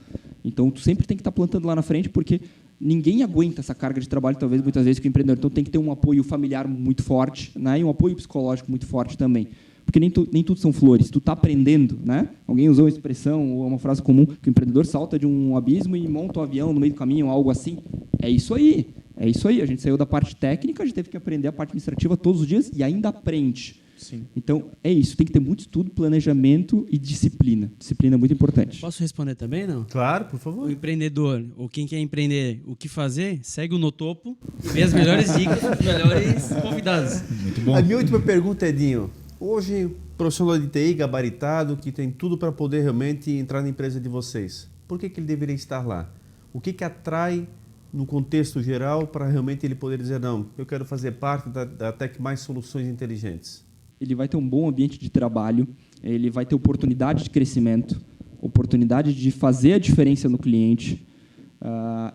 Então, tu sempre tem que estar plantando lá na frente, porque ninguém aguenta essa carga de trabalho, talvez, muitas vezes, que o empreendedor. Então, tem que ter um apoio familiar muito forte, né? E um apoio psicológico muito forte também. Porque nem tudo são flores. Tu está aprendendo, né? Alguém usou uma expressão ou uma frase comum que o empreendedor salta de um abismo e monta um avião no meio do caminho, algo assim. É isso aí. É isso aí. A gente saiu da parte técnica, a gente teve que aprender a parte administrativa todos os dias e ainda aprende. Sim. Então, é isso. Tem que ter muito estudo, planejamento e disciplina. Disciplina é muito importante. Posso responder também, não? Claro, por favor. O empreendedor, ou quem quer empreender, o que fazer, segue o No Topo e vê as melhores dicas dos melhores convidados. Muito bom. A minha última pergunta, Edinho. Hoje, profissional de TI gabaritado, que tem tudo para poder realmente entrar na empresa de vocês, por que ele deveria estar lá? O que atrai no contexto geral para realmente ele poder dizer, não, eu quero fazer parte da Tech Mais Soluções Inteligentes? Ele vai ter um bom ambiente de trabalho, ele vai ter oportunidade de crescimento, oportunidade de fazer a diferença no cliente.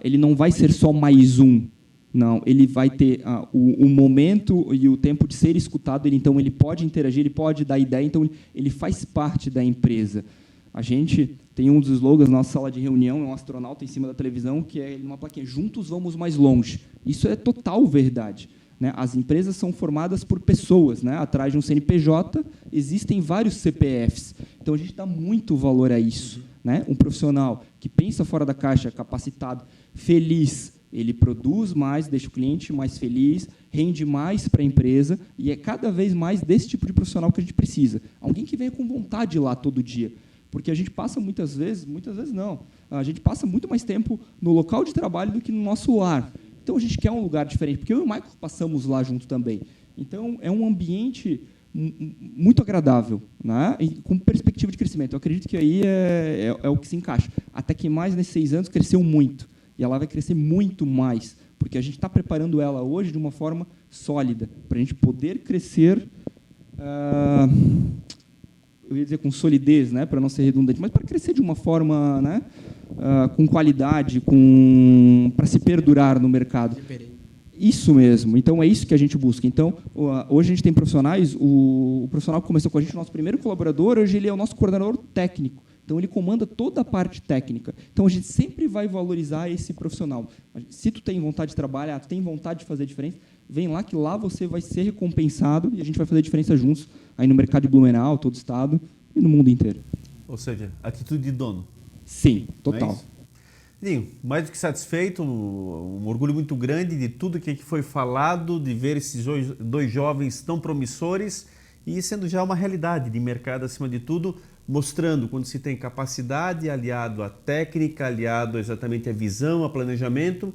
Ele não vai ser só mais um. Não, ele vai ter o momento e o tempo de ser escutado. Então, ele pode interagir, ele pode dar ideia. Então, ele faz parte da empresa. A gente tem um dos slogans na nossa sala de reunião, é um astronauta em cima da televisão, que é uma plaquinha, juntos vamos mais longe. Isso é total verdade. Né? As empresas são formadas por pessoas. Né? Atrás de um CNPJ, existem vários CPFs. Então, a gente dá muito valor a isso. Né? Um profissional que pensa fora da caixa, capacitado, feliz, ele produz mais, deixa o cliente mais feliz, rende mais para a empresa, e é cada vez mais desse tipo de profissional que a gente precisa. Alguém que venha com vontade de ir lá todo dia. Porque a gente passa muitas vezes não, a gente passa muito mais tempo no local de trabalho do que no nosso lar. Então, a gente quer um lugar diferente, porque eu e o Michael passamos lá junto também. Então, é um ambiente muito agradável, né? E com perspectiva de crescimento. Eu acredito que aí é o que se encaixa. Até que mais nesses 6 anos cresceu muito. E ela vai crescer muito mais, porque a gente está preparando ela hoje de uma forma sólida, para a gente poder crescer, eu ia dizer com solidez, né? Para não ser redundante, mas para crescer de uma forma, né? Com qualidade, para se perdurar no mercado. Isso mesmo. Então, é isso que a gente busca. Então, hoje a gente tem profissionais, o profissional que começou com a gente, o nosso primeiro colaborador, hoje ele é o nosso coordenador técnico. Então, ele comanda toda a parte técnica. Então, a gente sempre vai valorizar esse profissional. Se tu tem vontade de trabalhar, tu tem vontade de fazer a diferença, vem lá que lá você vai ser recompensado e a gente vai fazer a diferença juntos, aí no mercado de Blumenau, todo o estado e no mundo inteiro. Ou seja, atitude de dono. Sim, total. É isso? Dinho, mais do que satisfeito, um orgulho muito grande de tudo que foi falado, de ver esses 2 jovens tão promissores e sendo já uma realidade de mercado acima de tudo, mostrando quando se tem capacidade, aliado à técnica, aliado exatamente à visão, ao planejamento,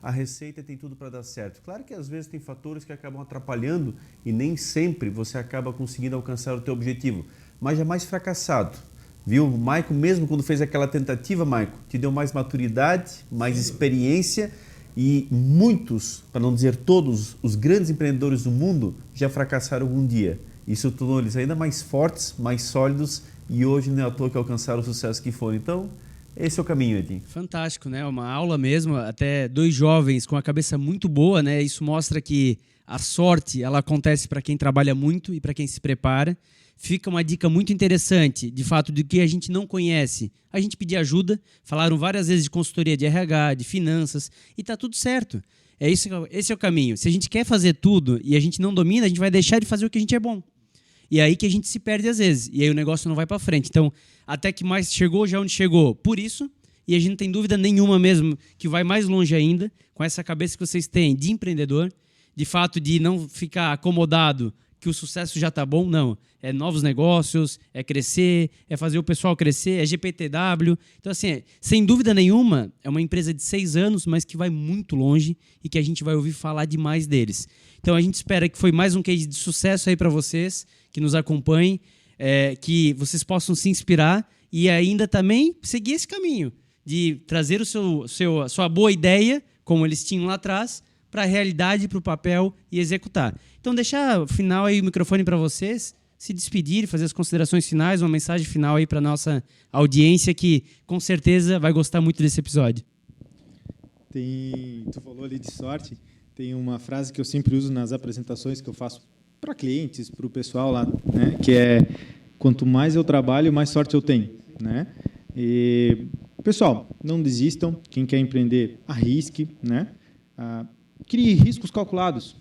a receita tem tudo para dar certo. Claro que às vezes tem fatores que acabam atrapalhando e nem sempre você acaba conseguindo alcançar o teu objetivo, mas jamais fracassado. Viu? O Maico, mesmo quando fez aquela tentativa, Maico, te deu mais maturidade, mais experiência e muitos, para não dizer todos, os grandes empreendedores do mundo já fracassaram algum dia. Isso tornou eles ainda mais fortes, mais sólidos e hoje não é à toa que alcançaram o sucesso que foram. Então, esse é o caminho, Edinho. Fantástico, né? Uma aula mesmo, até 2 jovens com a cabeça muito boa, né? Isso mostra que a sorte, ela acontece para quem trabalha muito e para quem se prepara. Fica uma dica muito interessante, de fato, de que a gente não conhece. A gente pedir ajuda, falaram várias vezes de consultoria de RH, de finanças, e tá tudo certo. Esse é o caminho. Se a gente quer fazer tudo e a gente não domina, a gente vai deixar de fazer o que a gente é bom. E é aí que a gente se perde às vezes. E aí o negócio não vai para frente. Então, até que mais chegou já onde chegou. Por isso, e a gente não tem dúvida nenhuma mesmo que vai mais longe ainda, com essa cabeça que vocês têm de empreendedor, de fato de não ficar acomodado que o sucesso já está bom, não. É novos negócios, é crescer, é fazer o pessoal crescer, é GPTW. Então, assim, sem dúvida nenhuma, é uma empresa de 6 anos, mas que vai muito longe e que a gente vai ouvir falar demais deles. Então, a gente espera que foi mais um case de sucesso aí para vocês, que nos acompanhem, que vocês possam se inspirar e ainda também seguir esse caminho de trazer a sua boa ideia, como eles tinham lá atrás, para a realidade, para o papel e executar. Então, deixar o final aí o microfone para vocês se despedir, fazer as considerações finais, uma mensagem final aí para a nossa audiência que, com certeza, vai gostar muito desse episódio. Tu falou ali de sorte, tem uma frase que eu sempre uso nas apresentações que eu faço para clientes, para o pessoal lá, né? Que é: quanto mais eu trabalho, mais sorte eu tenho, né? E, pessoal, não desistam. Quem quer empreender, arrisque, né? Crie riscos calculados.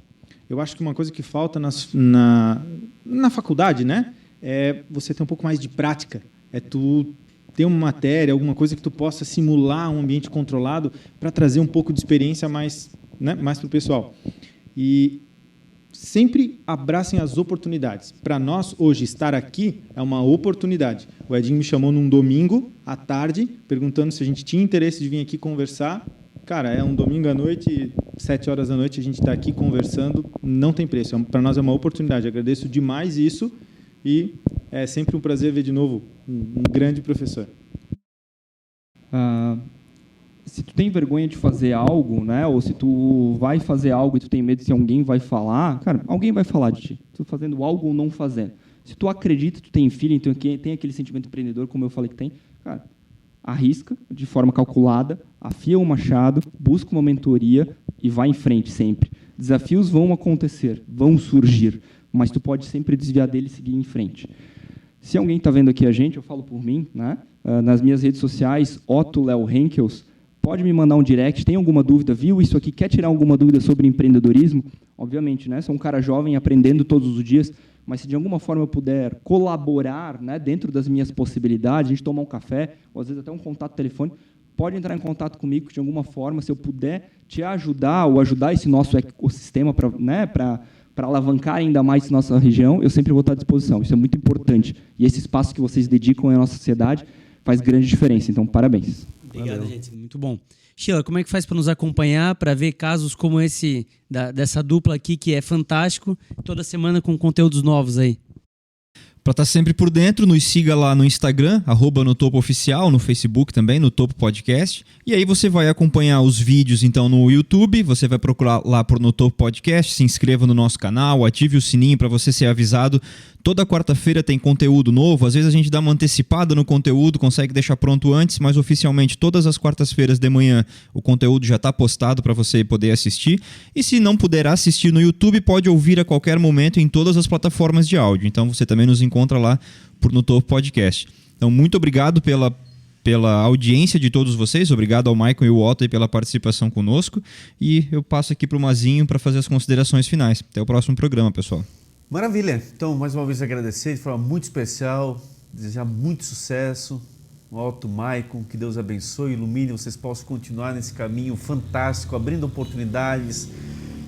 Eu acho que uma coisa que falta na faculdade, né, é você ter um pouco mais de prática. É tu ter uma matéria, alguma coisa que tu possa simular um ambiente controlado para trazer um pouco de experiência mais, né, mais para o pessoal. E sempre abracem as oportunidades. Para nós, hoje, estar aqui é uma oportunidade. O Edinho me chamou num domingo, à tarde, perguntando se a gente tinha interesse de vir aqui conversar. Cara, é um domingo à noite, 7 horas da noite, a gente está aqui conversando, não tem preço. Para nós é uma oportunidade. Agradeço demais isso e é sempre um prazer ver de novo um grande professor. Se tu tem vergonha de fazer algo, né, ou se tu vai fazer algo e tu tem medo se alguém vai falar, cara, alguém vai falar de ti. Tu fazendo algo ou não fazendo. Se tu acredita, tu tem feeling, então tem aquele sentimento empreendedor, como eu falei que tem, cara, arrisca de forma calculada, afia o machado, busca uma mentoria e vai em frente sempre. Desafios vão acontecer, vão surgir, mas tu pode sempre desviar dele e seguir em frente. Se alguém está vendo aqui a gente, eu falo por mim, né? Nas minhas redes sociais, Otto Léo Henkels, pode me mandar um direct, tem alguma dúvida, viu isso aqui, quer tirar alguma dúvida sobre empreendedorismo? Obviamente, né? Sou um cara jovem aprendendo todos os dias, mas se de alguma forma eu puder colaborar, né, dentro das minhas possibilidades, a gente tomar um café, ou às vezes até um contato telefônico, pode entrar em contato comigo que de alguma forma, se eu puder te ajudar ou ajudar esse nosso ecossistema para, né, para alavancar ainda mais nossa região, eu sempre vou estar à disposição. Isso é muito importante. E esse espaço que vocês dedicam à nossa sociedade faz grande diferença. Então, parabéns. Obrigado, gente. Muito bom. Sheila, como é que faz para nos acompanhar, para ver casos como esse, dessa dupla aqui, que é fantástico, toda semana com conteúdos novos aí? Para estar sempre por dentro, nos siga lá no Instagram, @NoTopoOficial, no Facebook também, no Topo Podcast. E aí você vai acompanhar os vídeos então no YouTube, você vai procurar lá por No Topo Podcast, se inscreva no nosso canal, ative o sininho para você ser avisado. Toda quarta-feira tem conteúdo novo, às vezes a gente dá uma antecipada no conteúdo, consegue deixar pronto antes, mas oficialmente todas as quartas-feiras de manhã o conteúdo já está postado para você poder assistir. E se não puder assistir no YouTube, pode ouvir a qualquer momento em todas as plataformas de áudio. Então você também nos encontra lá por No Topo Podcast. Então muito obrigado pela audiência de todos vocês, obrigado ao Maicon e ao Otto aí pela participação conosco. E eu passo aqui para o Mazinho para fazer as considerações finais. Até o próximo programa, pessoal. Maravilha! Então, mais uma vez agradecer de forma muito especial, desejar muito sucesso, Otto, Maicon, que Deus abençoe, ilumine, vocês possam continuar nesse caminho fantástico, abrindo oportunidades,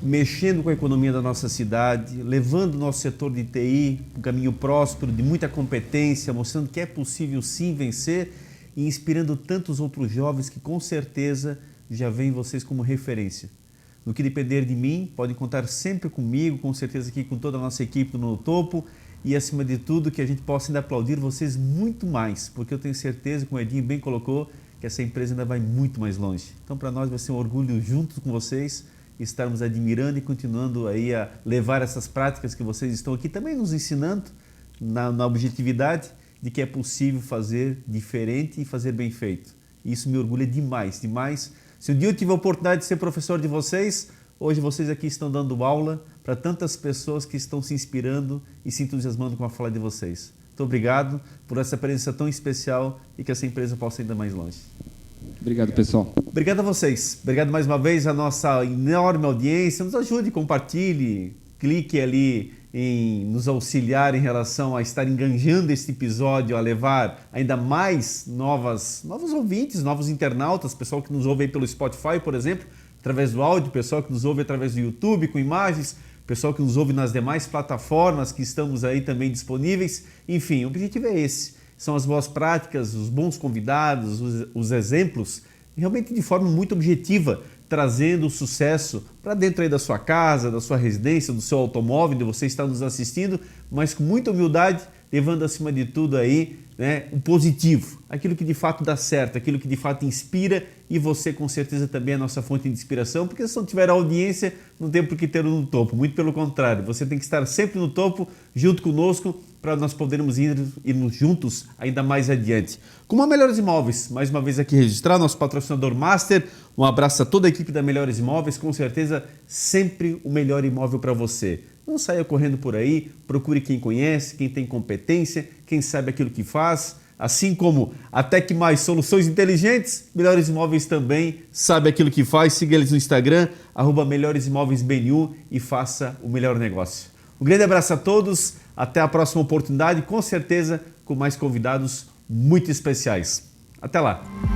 mexendo com a economia da nossa cidade, levando o nosso setor de TI para um caminho próspero, de muita competência, mostrando que é possível sim vencer e inspirando tantos outros jovens que com certeza já veem vocês como referência. No que depender de mim, podem contar sempre comigo, com certeza aqui com toda a nossa equipe no Topo e acima de tudo que a gente possa ainda aplaudir vocês muito mais, porque eu tenho certeza, como o Edinho bem colocou, que essa empresa ainda vai muito mais longe. Então para nós vai ser um orgulho juntos com vocês estarmos admirando e continuando aí a levar essas práticas que vocês estão aqui também nos ensinando na objetividade de que é possível fazer diferente e fazer bem feito. Isso me orgulha demais, demais. Se um dia eu tive a oportunidade de ser professor de vocês, hoje vocês aqui estão dando aula para tantas pessoas que estão se inspirando e se entusiasmando com a fala de vocês. Muito obrigado por essa presença tão especial e que essa empresa possa ir ainda mais longe. Obrigado, pessoal. Obrigado a vocês. Obrigado mais uma vez à nossa enorme audiência. Nos ajude, compartilhe, clique ali em nos auxiliar em relação a estar enganjando este episódio, a levar ainda mais novos ouvintes, novos internautas, pessoal que nos ouve aí pelo Spotify, por exemplo, através do áudio, pessoal que nos ouve através do YouTube com imagens, pessoal que nos ouve nas demais plataformas que estamos aí também disponíveis. Enfim, o objetivo é esse. São as boas práticas, os bons convidados, os exemplos, realmente de forma muito objetiva, trazendo o sucesso para dentro aí da sua casa, da sua residência, do seu automóvel, onde você está nos assistindo, mas com muita humildade, levando acima de tudo aí, né, o positivo, aquilo que de fato dá certo, aquilo que de fato inspira, e você com certeza também é a nossa fonte de inspiração, porque se não tiver audiência, não tem por que ter no topo, muito pelo contrário, você tem que estar sempre no topo, junto conosco, para nós podermos irmos juntos ainda mais adiante. Com a Melhores Imóveis, mais uma vez aqui registrar, nosso patrocinador master, um abraço a toda a equipe da Melhores Imóveis, com certeza sempre o melhor imóvel para você. Não saia correndo por aí, procure quem conhece, quem tem competência, quem sabe aquilo que faz, assim como a Tec Mais Soluções Inteligentes, Melhores Imóveis também sabe aquilo que faz, siga eles no Instagram, @melhoresimóveisbnu e faça o melhor negócio. Um grande abraço a todos, até a próxima oportunidade, com certeza com mais convidados muito especiais. Até lá!